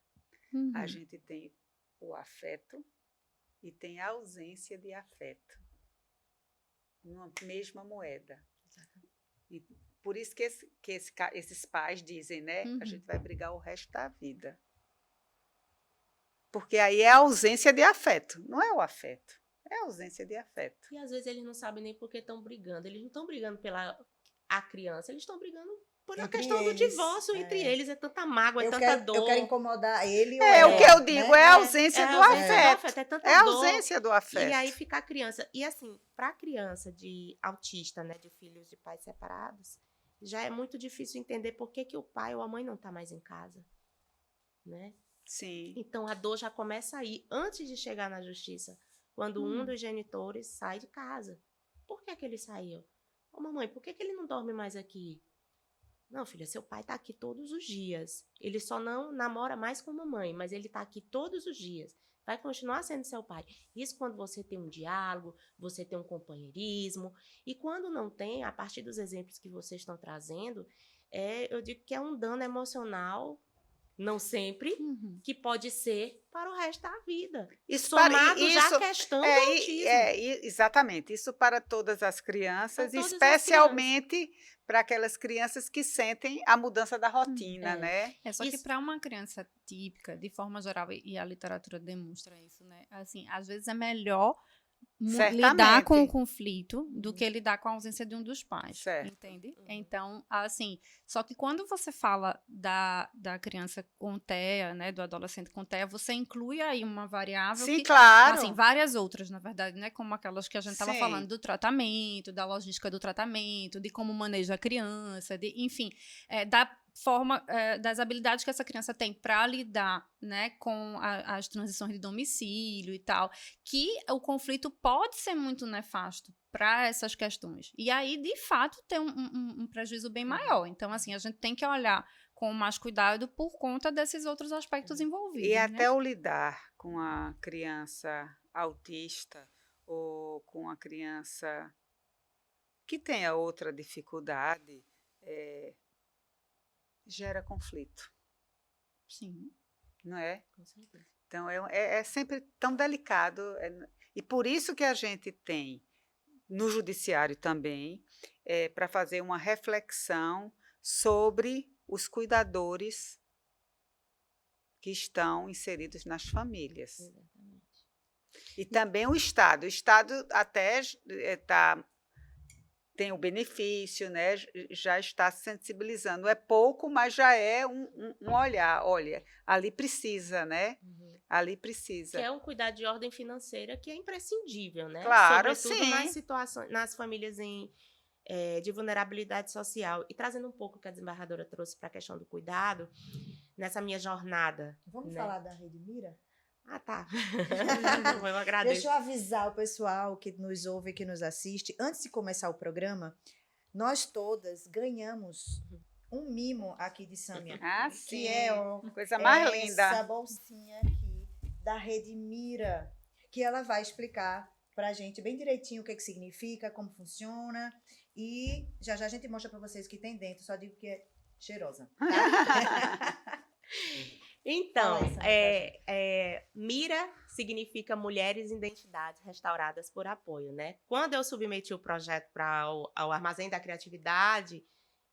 S3: Uhum.
S2: A gente tem o afeto e tem a ausência de afeto numa mesma moeda. E por isso que esses pais dizem, né?
S3: Uhum.
S2: A gente vai brigar o resto da vida. Porque aí é a ausência de afeto, não é o afeto, é a ausência de afeto.
S4: E às vezes eles não sabem nem por que estão brigando. Eles não estão brigando pela a criança, eles estão brigando por a
S1: Entre
S4: questão do
S1: eles,
S4: divórcio entre eles. É tanta mágoa, é tanta dor.
S1: Eu quero incomodar ele ou
S2: É
S1: ela,
S2: o que eu digo,
S1: né?
S2: é a ausência do afeto.
S4: É tanta
S2: É a
S4: dor.
S2: ausência do afeto.
S4: E aí fica a criança. E assim, para a criança de autista, né, de filhos de pais separados, já é muito difícil entender por que o pai ou a mãe não está mais em casa, né?
S2: Sim.
S4: Então a dor já começa aí, antes de chegar na justiça, quando um dos genitores sai de casa. Por que ele saiu? Ô, mamãe, por que ele não dorme mais aqui? Não, filha, seu pai tá aqui todos os dias. Ele só não namora mais com a mamãe, mas ele tá aqui todos os dias. Vai continuar sendo seu pai. Isso quando você tem um diálogo, você tem um companheirismo. E quando não tem, a partir dos exemplos que vocês estão trazendo, eu digo que é um dano emocional, não sempre, que pode ser para o resto da vida. Somado já a questão do autismo.
S2: Exatamente. Isso para todas as crianças,
S4: Para todas as
S2: especialmente para aquelas crianças que sentem a mudança da rotina, né?
S3: Só que para uma criança típica, de forma geral, e a literatura demonstra isso, né? Assim, às vezes é melhor lidar com o conflito do que lidar com a ausência de um dos pais,
S2: certo.
S3: Entende? Então, assim, só que quando você fala da criança com TEA, né, do adolescente com TEA, você inclui aí uma variável
S2: Sim, claro.
S3: assim, várias outras, na verdade, né, como aquelas que a gente estava
S2: Sim.
S3: falando do tratamento, da logística do tratamento, de como maneja a criança, enfim, da forma, das habilidades que essa criança tem para lidar, né, com as transições de domicílio e tal, que o conflito pode ser muito nefasto para essas questões. E aí, de fato, tem um prejuízo bem maior. Então, assim, a gente tem que olhar com mais cuidado por conta desses outros aspectos envolvidos.
S2: E
S3: né?
S2: até o lidar com a criança autista ou com a criança que tenha outra dificuldade, gera conflito,
S3: Sim.
S2: não é?
S4: Com certeza.
S2: Então, é sempre tão delicado. E por isso que a gente tem, no judiciário também, para fazer uma reflexão sobre os cuidadores que estão inseridos nas famílias.
S4: Exatamente.
S2: E também o Estado. O Estado até tem o benefício, né? Já está se sensibilizando. É pouco, mas já é um olhar. Olha, ali precisa, né? Ali precisa.
S4: Que é um cuidado de ordem financeira que é imprescindível, né?
S2: Claro,
S4: Sobretudo
S2: sim.
S4: nas situações, nas famílias de vulnerabilidade social. E trazendo um pouco o que a desembargadora trouxe para a questão do cuidado, nessa minha jornada.
S1: Vamos
S4: né?
S1: falar da Rede Mira?
S4: Ah, tá. Eu agradeço.
S1: Deixa eu avisar o pessoal que nos ouve e que nos assiste. Antes de começar o programa, nós todas ganhamos um mimo aqui de Sâmia.
S2: Ah,
S1: Que
S2: sim.
S1: é
S2: Coisa mais
S1: essa
S2: linda.
S1: bolsinha aqui da Rede Mira, que ela vai explicar pra gente bem direitinho o que significa, como funciona. E já já a gente mostra pra vocês o que tem dentro. Só digo que é cheirosa, tá?
S4: Então,
S1: Fala aí, Sandra,
S4: Mira significa Mulheres e Identidades Restauradas por Apoio, né? Quando eu submeti o projeto para ao Armazém da Criatividade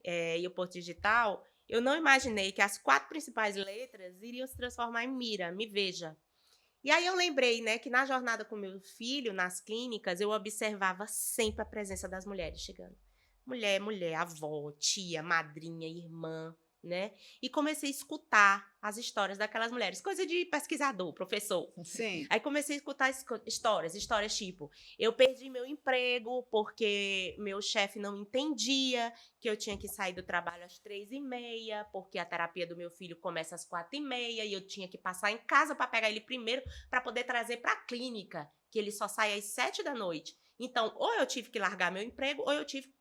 S4: e o Porto Digital, eu não imaginei que as 4 principais letras iriam se transformar em Mira, me veja. E aí eu lembrei, né, que na jornada com meu filho, nas clínicas, eu observava sempre a presença das mulheres chegando. Mulher, avó, tia, madrinha, irmã, né? E comecei a escutar as histórias daquelas mulheres, coisa de pesquisador, professor.
S2: Sim.
S4: Aí comecei a escutar histórias tipo, eu perdi meu emprego porque meu chefe não entendia que eu tinha que sair do trabalho às 3h30, porque a terapia do meu filho começa às 4h30 e eu tinha que passar em casa para pegar ele primeiro para poder trazer para a clínica, que ele só sai às 7h. Então, ou eu tive que largar meu emprego,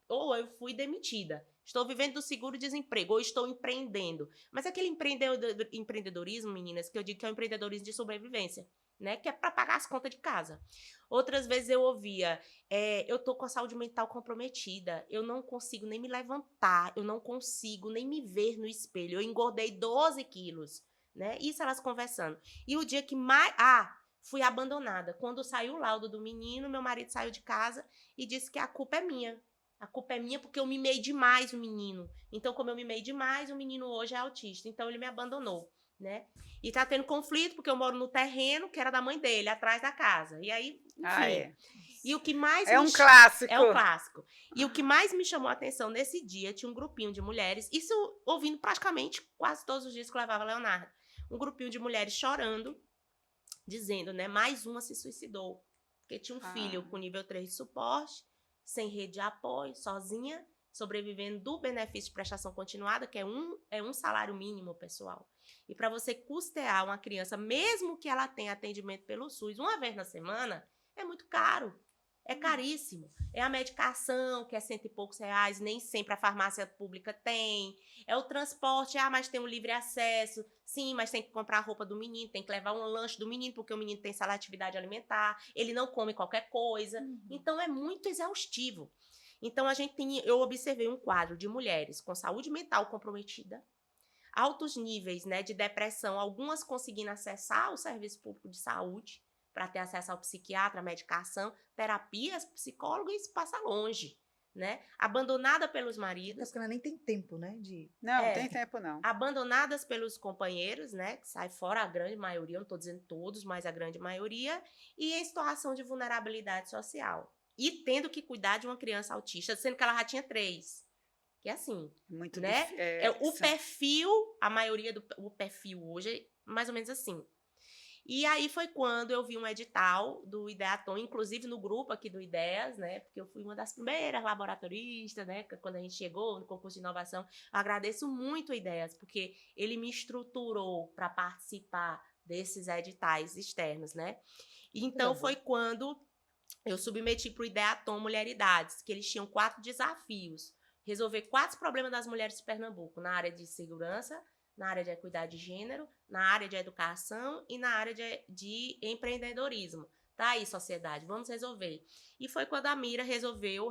S4: ou eu fui demitida. Estou vivendo do seguro-desemprego, ou estou empreendendo. Mas aquele empreendedorismo, meninas, que eu digo que é um empreendedorismo de sobrevivência, né? Que é para pagar as contas de casa. Outras vezes eu ouvia, eu tô com a saúde mental comprometida, eu não consigo nem me levantar, eu não consigo nem me ver no espelho, eu engordei 12 quilos, né? Isso elas conversando. E o dia que mais... fui abandonada. Quando saiu o laudo do menino, meu marido saiu de casa e disse que a culpa é minha. A culpa é minha porque eu mimei demais o menino. Então, como eu mimei demais, o menino hoje é autista. Então, ele me abandonou, né? E tá tendo conflito porque eu moro no terreno que era da mãe dele, atrás da casa. E aí, enfim. E o que mais
S2: É um clássico.
S4: É um clássico. E o que mais me chamou a atenção nesse dia, tinha um grupinho de mulheres, isso ouvindo praticamente quase todos os dias que eu levava Leonardo. Um grupinho de mulheres chorando, dizendo, né? Mais uma se suicidou. Porque tinha um filho com nível 3 de suporte, sem rede de apoio, sozinha, sobrevivendo do benefício de prestação continuada, que é um salário mínimo, pessoal. E para você custear uma criança, mesmo que ela tenha atendimento pelo SUS, uma vez na semana, é muito caro. É caríssimo. É a medicação, que é R$100 e poucos, nem sempre a farmácia pública tem. É o transporte, mas tem um livre acesso. Sim, mas tem que comprar a roupa do menino, tem que levar um lanche do menino, porque o menino tem seletividade alimentar, ele não come qualquer coisa. Então, é muito exaustivo. Então, eu observei um quadro de mulheres com saúde mental comprometida, altos níveis, né, de depressão, algumas conseguindo acessar o serviço público de saúde, para ter acesso ao psiquiatra, medicação, terapias, psicólogo, e isso passa longe, né? Abandonada pelos maridos.
S1: Porque ela nem tem tempo, né?
S2: Não, tem tempo não.
S4: Abandonadas pelos companheiros, né? Que sai fora a grande maioria, não estou dizendo todos, mas a grande maioria, e em situação de vulnerabilidade social. E tendo que cuidar de uma criança autista, sendo que ela já tinha 3. Que é assim,
S2: muito,
S4: né? O perfil, a maioria o perfil hoje é mais ou menos assim. E aí foi quando eu vi um edital do Ideatom, inclusive no grupo aqui do Ideias, né? Porque eu fui uma das primeiras laboratoristas, né? Quando a gente chegou no concurso de inovação. Eu agradeço muito o Ideias, porque ele me estruturou para participar desses editais externos, né? Então foi quando eu submeti para o Ideatom Mulheridades, que eles tinham 4 desafios. Resolver 4 problemas das mulheres de Pernambuco na área de segurança, na área de equidade de gênero, na área de educação e na área de empreendedorismo. Tá aí, sociedade, vamos resolver. E foi quando a Mira resolveu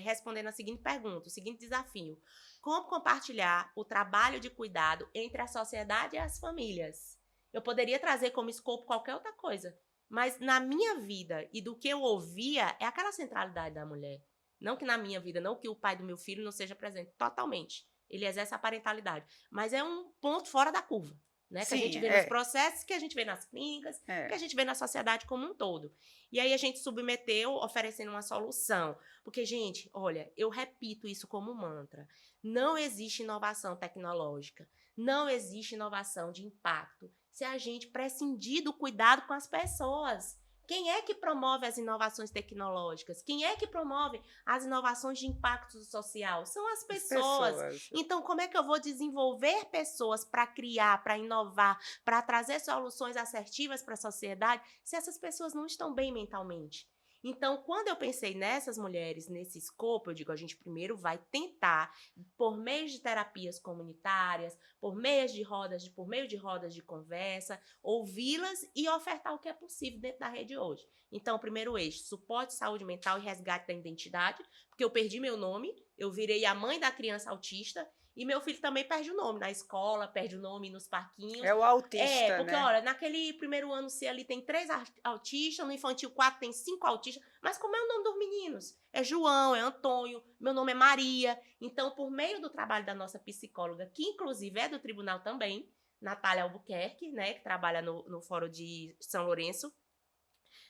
S4: responder na seguinte pergunta, o seguinte desafio. Como compartilhar o trabalho de cuidado entre a sociedade e as famílias? Eu poderia trazer como escopo qualquer outra coisa, mas na minha vida e do que eu ouvia é aquela centralidade da mulher. Não que na minha vida, não que o pai do meu filho não seja presente, totalmente. Ele exerce a parentalidade, mas é um ponto fora da curva. Né, que a gente vê nos processos, que a gente vê nas clínicas, que a gente vê na sociedade como um todo. E aí a gente submeteu oferecendo uma solução. Porque, gente, olha, eu repito isso como mantra. Não existe inovação tecnológica, não existe inovação de impacto se a gente prescindir do cuidado com as pessoas. Quem é que promove as inovações tecnológicas? Quem é que promove as inovações de impacto social? São as pessoas. Então, como é que eu vou desenvolver pessoas para criar, para inovar, para trazer soluções assertivas para a sociedade, se essas pessoas não estão bem mentalmente? Então, quando eu pensei nessas mulheres, nesse escopo, eu digo, a gente primeiro vai tentar, por meio de terapias comunitárias, por meio de rodas de conversa, ouvi-las e ofertar o que é possível dentro da rede hoje. Então, o primeiro eixo, suporte, saúde mental e resgate da identidade, porque eu perdi meu nome, eu virei a mãe da criança autista, e meu filho também perde o nome na escola, perde o nome nos parquinhos.
S2: É o autista,
S4: porque,
S2: né?
S4: olha, naquele primeiro ano C ali tem 3 autistas, no infantil 4 tem 5 autistas, mas como é o nome dos meninos? É João, é Antônio, meu nome é Maria. Então, por meio do trabalho da nossa psicóloga, que inclusive é do tribunal também, Natália Albuquerque, né, que trabalha no Fórum de São Lourenço,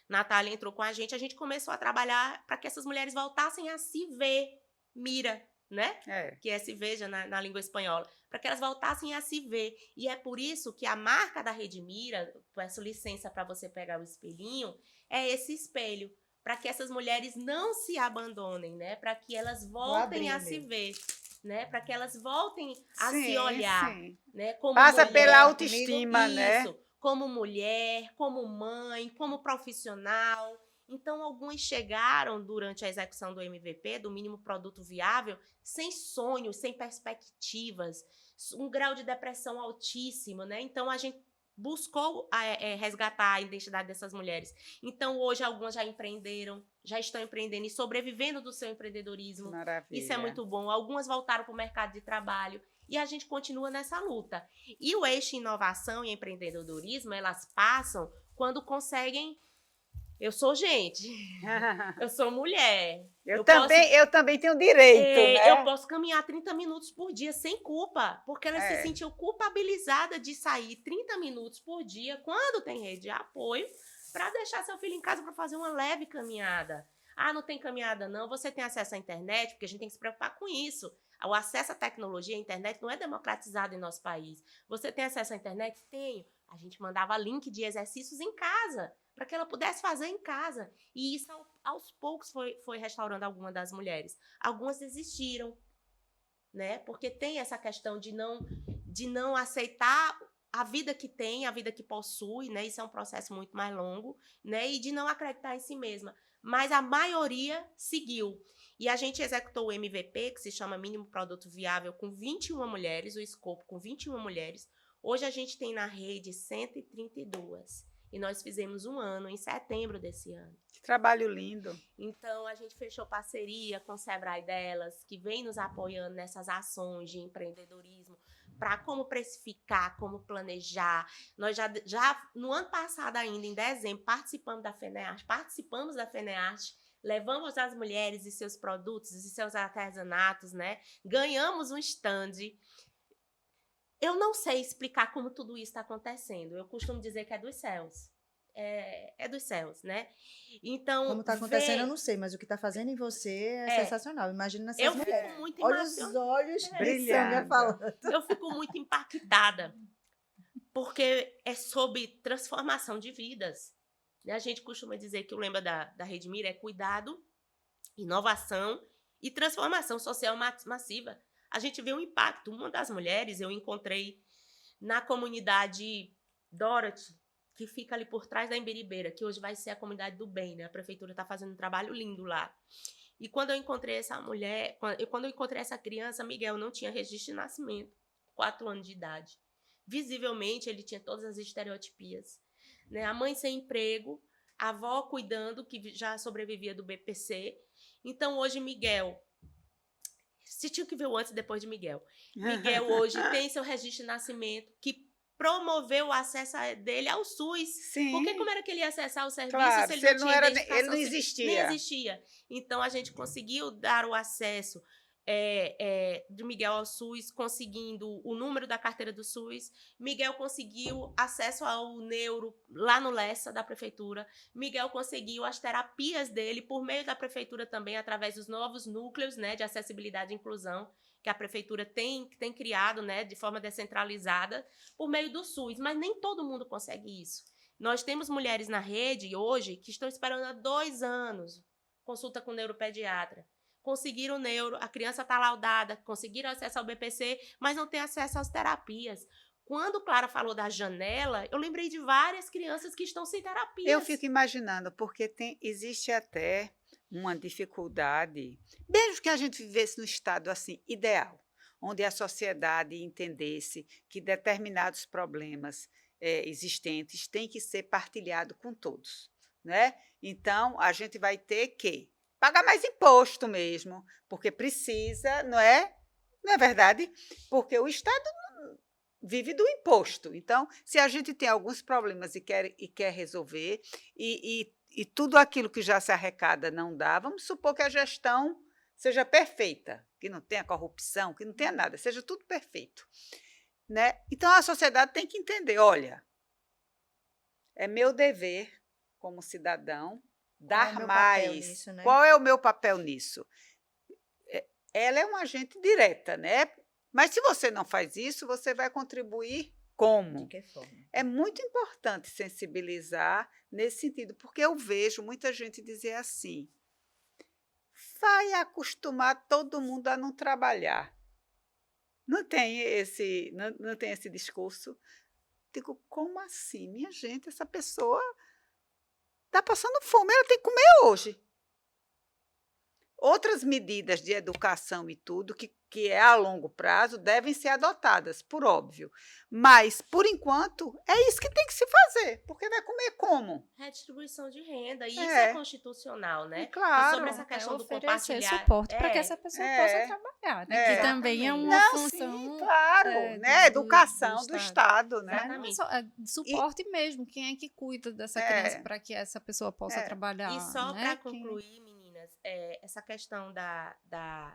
S4: Natália entrou com a gente começou a trabalhar para que essas mulheres voltassem a se ver, Mira, né? Que se veja na língua espanhola, para que elas voltassem a se ver. E é por isso que a marca da Rede Mira, peço licença para você pegar o espelhinho, é esse espelho, para que essas mulheres não se abandonem, né? Para que elas voltem a se ver, né? Para que elas voltem a se olhar, né? Como
S2: passa
S4: mulher,
S2: pela autoestima, né?
S4: Isso, como mulher, como mãe, como profissional. Então, alguns chegaram durante a execução do MVP, do mínimo produto viável, sem sonhos, sem perspectivas, um grau de depressão altíssimo, né? Então, a gente buscou resgatar a identidade dessas mulheres. Então, hoje, algumas já empreenderam, já estão empreendendo e sobrevivendo do seu empreendedorismo.
S2: Maravilha.
S4: Isso é muito bom. Algumas voltaram para o mercado de trabalho e a gente continua nessa luta. E o eixo inovação e empreendedorismo, elas passam quando conseguem. Eu sou gente, eu sou mulher.
S2: Eu também tenho direito, né?
S4: Eu posso caminhar 30 minutos por dia sem culpa, porque ela se sentiu culpabilizada de sair 30 minutos por dia, quando tem rede de apoio, para deixar seu filho em casa para fazer uma leve caminhada. Ah, não tem caminhada não, você tem acesso à internet, porque a gente tem que se preocupar com isso. O acesso à tecnologia, à internet, não é democratizado em nosso país. Você tem acesso à internet? Tenho. A gente mandava link de exercícios em casa, para que ela pudesse fazer em casa. E isso, aos poucos, foi restaurando algumas das mulheres. Algumas desistiram, né? Porque tem essa questão de não aceitar a vida que tem, a vida que possui, né? Isso é um processo muito mais longo, né? E de não acreditar em si mesma. Mas a maioria seguiu. E a gente executou o MVP, que se chama Mínimo Produto Viável, com 21 mulheres, o escopo com 21 mulheres. Hoje a gente tem na rede 132. E nós fizemos 1 ano em setembro desse ano.
S2: Que trabalho lindo.
S4: Então, a gente fechou parceria com o Sebrae delas, que vem nos apoiando nessas ações de empreendedorismo, para como precificar, como planejar. Nós já no ano passado ainda, em dezembro, participamos da FENEARTE, levamos as mulheres e seus produtos e seus artesanatos, né? Ganhamos um stand. Eu não sei explicar como tudo isso está acontecendo. Eu costumo dizer que é dos céus. É dos céus, né? Então,
S1: como está acontecendo, eu não sei, mas o que está fazendo em você é sensacional. Imagina nessas
S4: eu
S1: mulheres.
S4: Fico muito
S1: olha os olhos brilhando, falando.
S4: Eu fico muito impactada, porque é sobre transformação de vidas. A gente costuma dizer que o lema da Rede Mira é cuidado, inovação e transformação social massiva. A gente vê o impacto. Uma das mulheres eu encontrei na comunidade Dorothy, que fica ali por trás da Embiribeira, que hoje vai ser a comunidade do bem, né? A prefeitura está fazendo um trabalho lindo lá. E quando eu encontrei essa mulher, quando eu encontrei essa criança, Miguel não tinha registro de nascimento, 4 anos de idade. Visivelmente, ele tinha todas as estereotipias, né? A mãe sem emprego, a avó cuidando, que já sobrevivia do BPC. Então, hoje, Miguel... Se tinha que ver o antes e depois de Miguel. Miguel hoje tem seu registro de nascimento, que promoveu o acesso dele ao SUS.
S2: Sim.
S4: Porque como era que ele ia acessar o serviço
S2: Claro,
S4: se ele não tinha identificação?
S2: ele não existia.
S4: Nem existia. Então, a gente conseguiu dar o acesso de Miguel ao SUS, conseguindo o número da carteira do SUS. Miguel conseguiu acesso ao neuro lá no Lessa da prefeitura. Miguel conseguiu as terapias dele por meio da prefeitura também, através dos novos núcleos, né, de acessibilidade e inclusão que a prefeitura tem criado, né, de forma descentralizada, por meio do SUS. Mas nem todo mundo consegue isso. Nós temos mulheres na rede hoje que estão esperando há 2 anos consulta com o neuropediatra. Conseguiram o neuro, a criança está laudada, conseguiram acesso ao BPC, mas não tem acesso às terapias. Quando Clara falou da janela, eu lembrei de várias crianças que estão sem terapias.
S2: Eu fico imaginando, porque existe até uma dificuldade, mesmo que a gente vivesse no estado assim, ideal, onde a sociedade entendesse que determinados problemas existentes têm que ser partilhados com todos, né? Então, a gente vai ter que pagar mais imposto mesmo, porque precisa, não é? Não é verdade? Porque o Estado vive do imposto. Então, se a gente tem alguns problemas e quer resolver, e tudo aquilo que já se arrecada não dá, vamos supor que a gestão seja perfeita, que não tenha corrupção, que não tenha nada, seja tudo perfeito, né? Então, a sociedade tem que entender, olha, é meu dever como cidadão dar mais.
S1: Nisso, né?
S2: Qual é o meu papel nisso? Ela é um agente direta, né? Mas se você não faz isso, você vai contribuir como?
S1: De que forma?
S2: É muito importante sensibilizar nesse sentido, porque eu vejo muita gente dizer assim: vai acostumar todo mundo a não trabalhar. Não tem esse discurso. Digo, como assim? Minha gente, essa pessoa está passando fome, ela tem que comer hoje. Outras medidas de educação e tudo, que é a longo prazo, devem ser adotadas, por óbvio. Mas, por enquanto, é isso que tem que se fazer, porque vai comer como?
S4: Redistribuição de renda, e isso é constitucional, né?
S2: Claro.
S4: E sobre essa questão do
S3: oferecer
S4: compartilhar...
S3: suporte para que essa pessoa possa trabalhar, né? Que também é uma função...
S2: Sim, claro, né? Educação do Estado, né?
S3: Não é só, suporte mesmo, quem é que cuida dessa criança para que essa pessoa possa trabalhar.
S4: E só
S3: né?
S4: para concluir, meninas, essa questão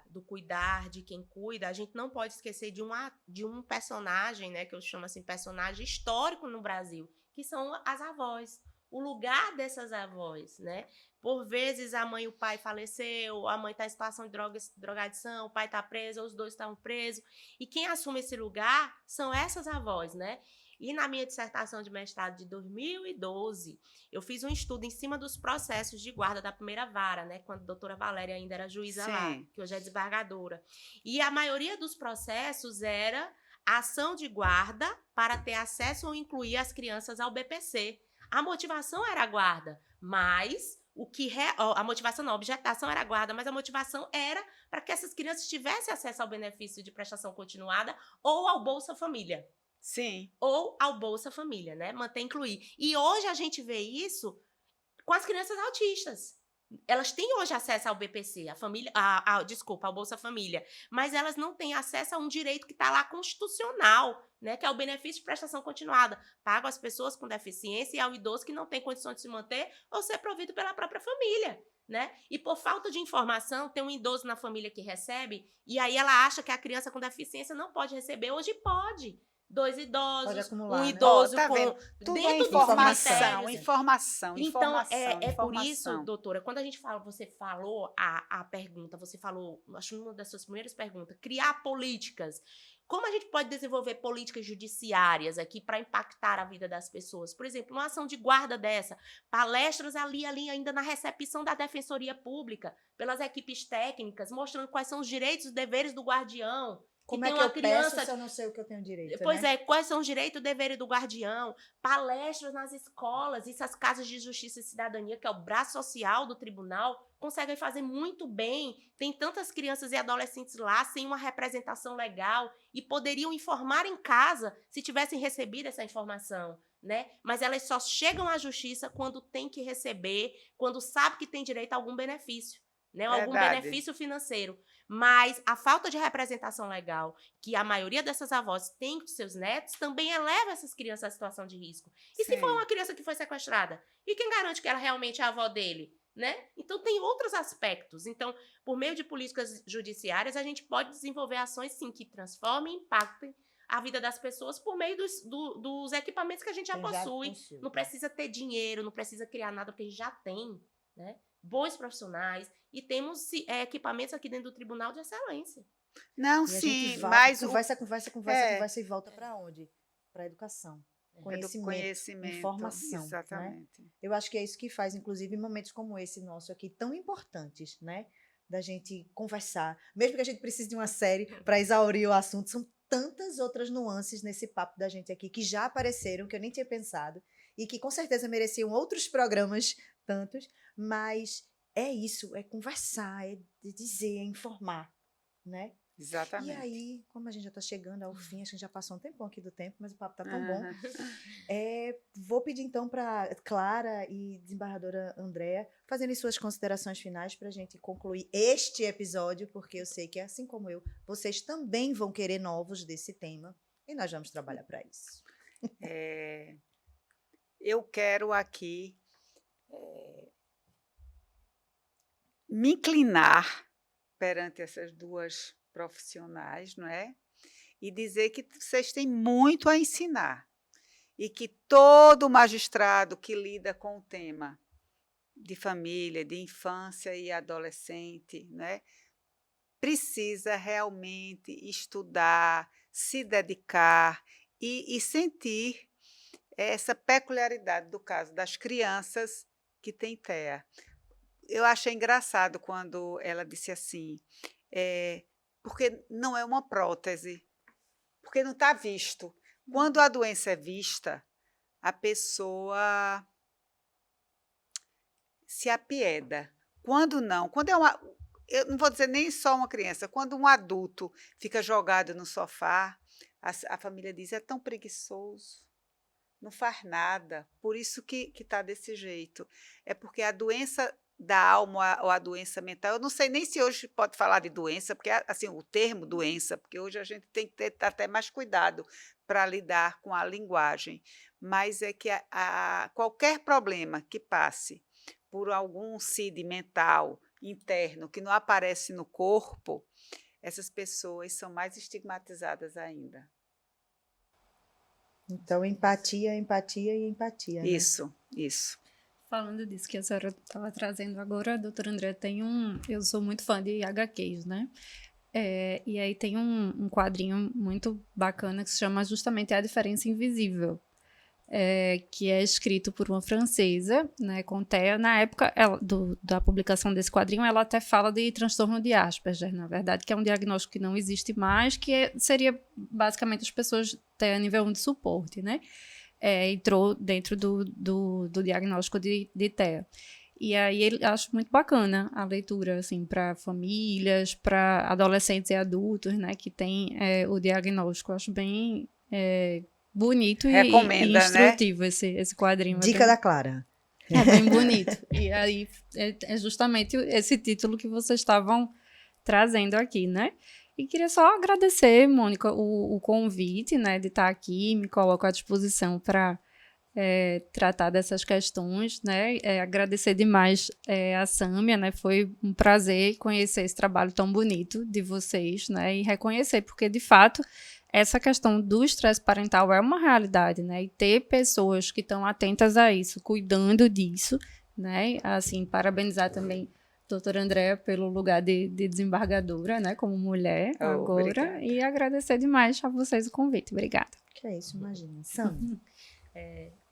S4: do cuidar, de quem cuida, a gente não pode esquecer de um personagem, né, que eu chamo assim, personagem histórico no Brasil, que são as avós. O lugar dessas avós, né? Por vezes a mãe e o pai faleceu, a mãe está em situação de drogadição, o pai está preso, ou os dois estão presos. E quem assume esse lugar são essas avós, né? E na minha dissertação de mestrado de 2012, eu fiz um estudo em cima dos processos de guarda da primeira vara, né? Quando a doutora Valéria ainda era juíza lá, que hoje é desembargadora. E a maioria dos processos era a ação de guarda para ter acesso ou incluir as crianças ao BPC. A motivação era a guarda, mas a motivação não, a objetação era a guarda, mas a motivação era para que essas crianças tivessem acesso ao benefício de prestação continuada ou ao Bolsa Família.
S2: Sim.
S4: Ou ao Bolsa Família, né? Manter, incluir. E hoje a gente vê isso com as crianças autistas. Elas têm hoje acesso ao BPC, ao Bolsa Família, mas elas não têm acesso a um direito que está lá constitucional, né? Que é o benefício de prestação continuada, pago às pessoas com deficiência e ao idoso que não tem condições de se manter ou ser provido pela própria família, né? E por falta de informação, tem um idoso na família que recebe e aí ela acha que a criança com deficiência não pode receber. Hoje pode. 2 idosos,
S1: Pode acumular,
S4: um
S1: né?
S4: idoso
S2: Tá
S4: com...
S2: vendo? Tudo
S4: dentro
S2: é
S4: dos
S2: informação,
S4: critérios.
S2: informação.
S4: Então, por isso, doutora, quando a gente fala, você falou a pergunta, você falou, acho uma das suas primeiras perguntas, criar políticas. Como a gente pode desenvolver políticas judiciárias aqui para impactar a vida das pessoas? Por exemplo, uma ação de guarda dessa, palestras ali ainda na recepção da Defensoria Pública, pelas equipes técnicas, mostrando quais são os direitos e os deveres do guardião.
S1: Como é que eu peço se eu não sei o que eu tenho direito?
S4: Pois
S1: né?
S4: Quais são os direitos e deveres do guardião, palestras nas escolas, essas casas de justiça e cidadania, que é o braço social do tribunal, conseguem fazer muito bem. Tem tantas crianças e adolescentes lá sem uma representação legal e poderiam informar em casa se tivessem recebido essa informação, né? Mas elas só chegam à justiça quando tem que receber, quando sabe que tem direito a algum benefício, né? Algum
S2: Verdade.
S4: benefício financeiro. Mas a falta de representação legal que a maioria dessas avós tem com seus netos também eleva essas crianças à situação de risco. E se for
S2: Sim.
S4: uma criança que foi sequestrada? E quem garante que ela realmente é a avó dele? Né? Então, tem outros aspectos. Então, por meio de políticas judiciárias, a gente pode desenvolver ações, sim, que transformem e impactem a vida das pessoas por meio dos equipamentos que a gente já possui. Não precisa ter dinheiro, não precisa criar nada, porque a gente já tem, né? Bons profissionais e temos equipamentos aqui dentro do Tribunal de Excelência.
S2: Não,
S1: E a gente
S2: sim,
S1: vai,
S2: mas
S1: conversa e volta para onde? Para a educação.
S2: conhecimento,
S1: informação, né?
S2: exatamente.
S1: Eu acho que é isso que faz, inclusive, momentos como esse nosso aqui, tão importantes, né? Da gente conversar. Mesmo que a gente precise de uma série para exaurir o assunto, são tantas outras nuances nesse papo da gente aqui que já apareceram, que eu nem tinha pensado, e que com certeza mereciam outros programas, tantos, mas é isso, é conversar, é dizer, é informar, né?
S2: Exatamente.
S1: E aí, como a gente já está chegando ao fim, acho que a gente já passou um tempão aqui do tempo, mas o papo está tão bom. Vou pedir então para Clara e desembargadora Andréa fazerem suas considerações finais para a gente concluir este episódio, porque eu sei que, assim como eu, vocês também vão querer novos desse tema e nós vamos trabalhar para isso.
S2: Eu quero aqui me inclinar perante essas duas profissionais, não é? E dizer que vocês têm muito a ensinar e que todo magistrado que lida com o tema de família, de infância e adolescente, né, precisa realmente estudar, se dedicar e sentir essa peculiaridade do caso das crianças que têm TEA. Eu achei engraçado quando ela disse assim, porque não é uma prótese, porque não está visto. Quando a doença é vista, a pessoa se apieda. Quando não, eu não vou dizer nem só uma criança, quando um adulto fica jogado no sofá, a família diz, é tão preguiçoso, não faz nada, por isso que está desse jeito. É porque a doença da alma ou a doença mental, eu não sei nem se hoje pode falar de doença, porque assim, o termo doença, porque hoje a gente tem que ter até mais cuidado para lidar com a linguagem, mas é que qualquer problema que passe por algum CID mental interno que não aparece no corpo, essas pessoas são mais estigmatizadas ainda.
S1: Então, empatia, empatia e empatia. Né?
S2: Isso.
S3: Falando disso que a senhora estava trazendo agora, doutora André, eu sou muito fã de HQs, né? E aí tem um quadrinho muito bacana que se chama justamente A Diferença Invisível, que é escrito por uma francesa, né, com TEA. Na época da publicação desse quadrinho, ela até fala de transtorno de Asperger, na verdade, que é um diagnóstico que não existe mais, que seria basicamente as pessoas TEA nível 1 de suporte, né? Entrou dentro do diagnóstico de TEA. E aí eu acho muito bacana a leitura, assim, para famílias, para adolescentes e adultos, né, que tem o diagnóstico. Eu acho bem bonito e instrutivo, né? esse quadrinho.
S1: Dica da Clara.
S3: É bem bonito. E aí é justamente esse título que vocês estavam trazendo aqui, né? E queria só agradecer, Mônica, o convite, né, de estar aqui, me coloco à disposição para tratar dessas questões, né? Agradecer demais a Sâmia, né? Foi um prazer conhecer esse trabalho tão bonito de vocês, né? E reconhecer, porque de fato essa questão do estresse parental é uma realidade, né? E ter pessoas que estão atentas a isso, cuidando disso, né? Assim, parabenizar também a doutora Andréa pelo lugar de desembargadora, né? Como mulher agora.
S2: Obrigada.
S3: E agradecer demais a vocês o convite. Obrigada.
S1: Que é isso, imagina. Sam.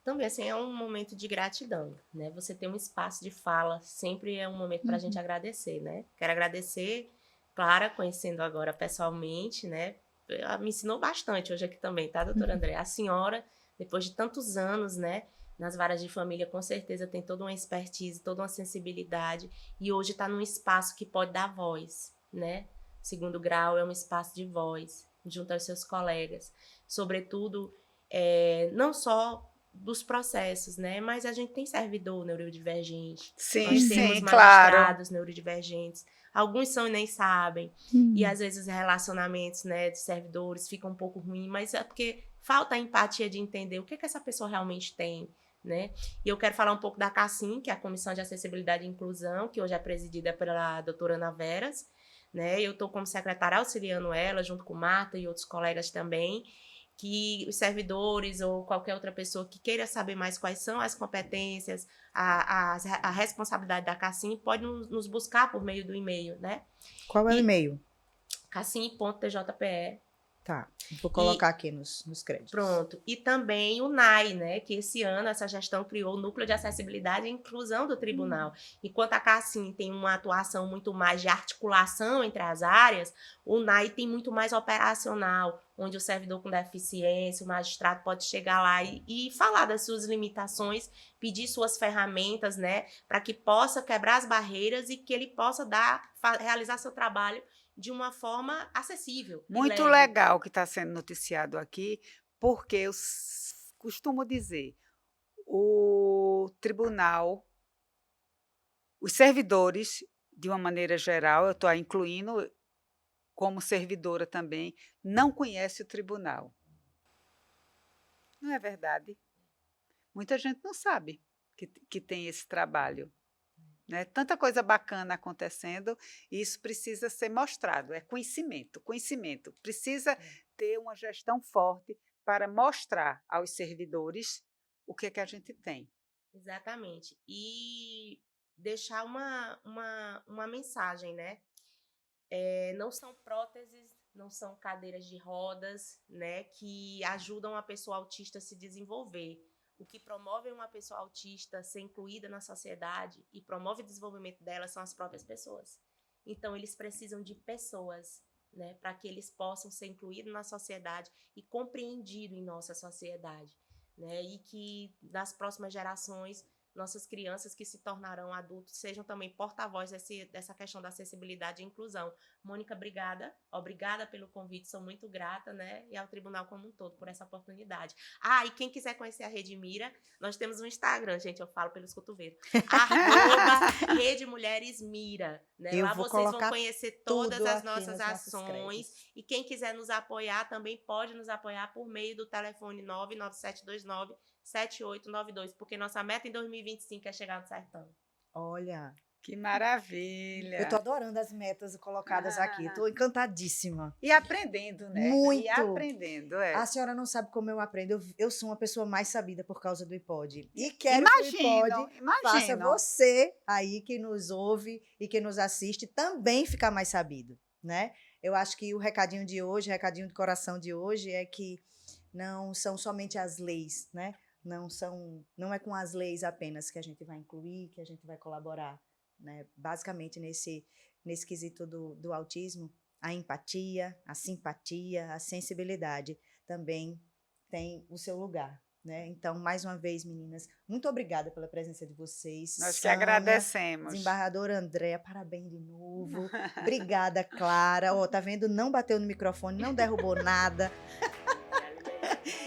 S4: Também, assim, é um momento de gratidão, né? Você ter um espaço de fala sempre é um momento para a gente agradecer, né? Quero agradecer, Clara, conhecendo agora pessoalmente, né? Ela me ensinou bastante hoje aqui também, tá, doutora André? A senhora, depois de tantos anos, né, nas varas de família, com certeza tem toda uma expertise, toda uma sensibilidade, e hoje está num espaço que pode dar voz, né? Segundo grau é um espaço de voz, junto aos seus colegas. Sobretudo, não só dos processos, né? Mas a gente tem servidor neurodivergente.
S2: Sim,
S4: Nós temos
S2: sim, claro.
S4: magistrados neurodivergentes. Alguns são e nem sabem. E às vezes os relacionamentos, né, de servidores ficam um pouco ruins, mas é porque falta a empatia de entender o que essa pessoa realmente tem, né? E eu quero falar um pouco da CACIM, que é a Comissão de Acessibilidade e Inclusão, que hoje é presidida pela doutora Ana Veras, né? Eu estou como secretária auxiliando ela, junto com Marta e outros colegas também, que os servidores ou qualquer outra pessoa que queira saber mais quais são as competências, a responsabilidade da CACIM, pode nos buscar por meio do e-mail, né?
S1: Qual é o e-mail?
S4: CACIM.tjpe.
S1: Tá, vou colocar aqui nos créditos.
S4: Pronto. E também o NAI, né? Que esse ano essa gestão criou o Núcleo de Acessibilidade e Inclusão do Tribunal. Enquanto a CACIM tem uma atuação muito mais de articulação entre as áreas, o NAI tem muito mais operacional, onde o servidor com deficiência, o magistrado pode chegar lá e falar das suas limitações, pedir suas ferramentas, né? Para que possa quebrar as barreiras e que ele possa realizar seu trabalho de uma forma acessível.
S2: Muito legal que está sendo noticiado aqui, porque eu costumo dizer, o tribunal, os servidores, de uma maneira geral, eu estou incluindo como servidora também, não conhece o tribunal. Não é verdade? Muita gente não sabe que tem esse trabalho. Né? Tanta coisa bacana acontecendo, e isso precisa ser mostrado, é conhecimento. Precisa ter uma gestão forte para mostrar aos servidores o que a gente tem.
S4: Exatamente. E deixar uma mensagem, né? Não são próteses, não são cadeiras de rodas, né? Que ajudam a pessoa autista a se desenvolver. O que promove uma pessoa autista ser incluída na sociedade e promove o desenvolvimento dela são as próprias pessoas. Então, eles precisam de pessoas, né, para que eles possam ser incluídos na sociedade e compreendidos em nossa sociedade, né, e que nas próximas gerações, nossas crianças que se tornarão adultos sejam também porta-voz dessa questão da acessibilidade e inclusão. Mônica, obrigada pelo convite, sou muito grata, né, e ao tribunal como um todo por essa oportunidade. E quem quiser conhecer a Rede Mira, nós temos um Instagram, gente, eu falo pelos cotovelos, @Rede Mulheres Mira, né? Lá vocês vão conhecer todas as nossas ações, e quem quiser nos apoiar também pode nos apoiar por meio do telefone 99729-7892, porque nossa meta em 2025 é chegar no sertão.
S1: Olha,
S2: que maravilha!
S1: Eu tô adorando as metas colocadas aqui, tô encantadíssima.
S2: E aprendendo, né?
S1: Muito!
S2: E aprendendo,
S1: A senhora não sabe como eu aprendo, eu sou uma pessoa mais sabida por causa do iPod. E quero que o iPod faça você aí que nos ouve e que nos assiste também ficar mais sabido, né? Eu acho que o recadinho de hoje, o recadinho de coração de hoje é que não são somente as leis, né? Não é com as leis apenas que a gente vai incluir, que a gente vai colaborar, né? Basicamente, nesse quesito do autismo, a empatia, a simpatia, a sensibilidade também tem o seu lugar, né? Então, mais uma vez, meninas, muito obrigada pela presença de vocês.
S2: Nós que agradecemos.
S1: Desembargadora Andréa, parabéns de novo. Obrigada, Clara. Tá vendo? Não bateu no microfone, não derrubou nada.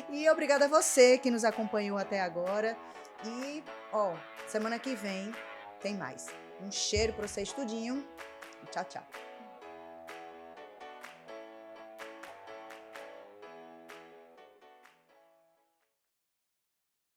S1: E obrigada a você que nos acompanhou até agora. E, semana que vem tem mais. Um cheiro para vocês tudinho. Tchau, tchau.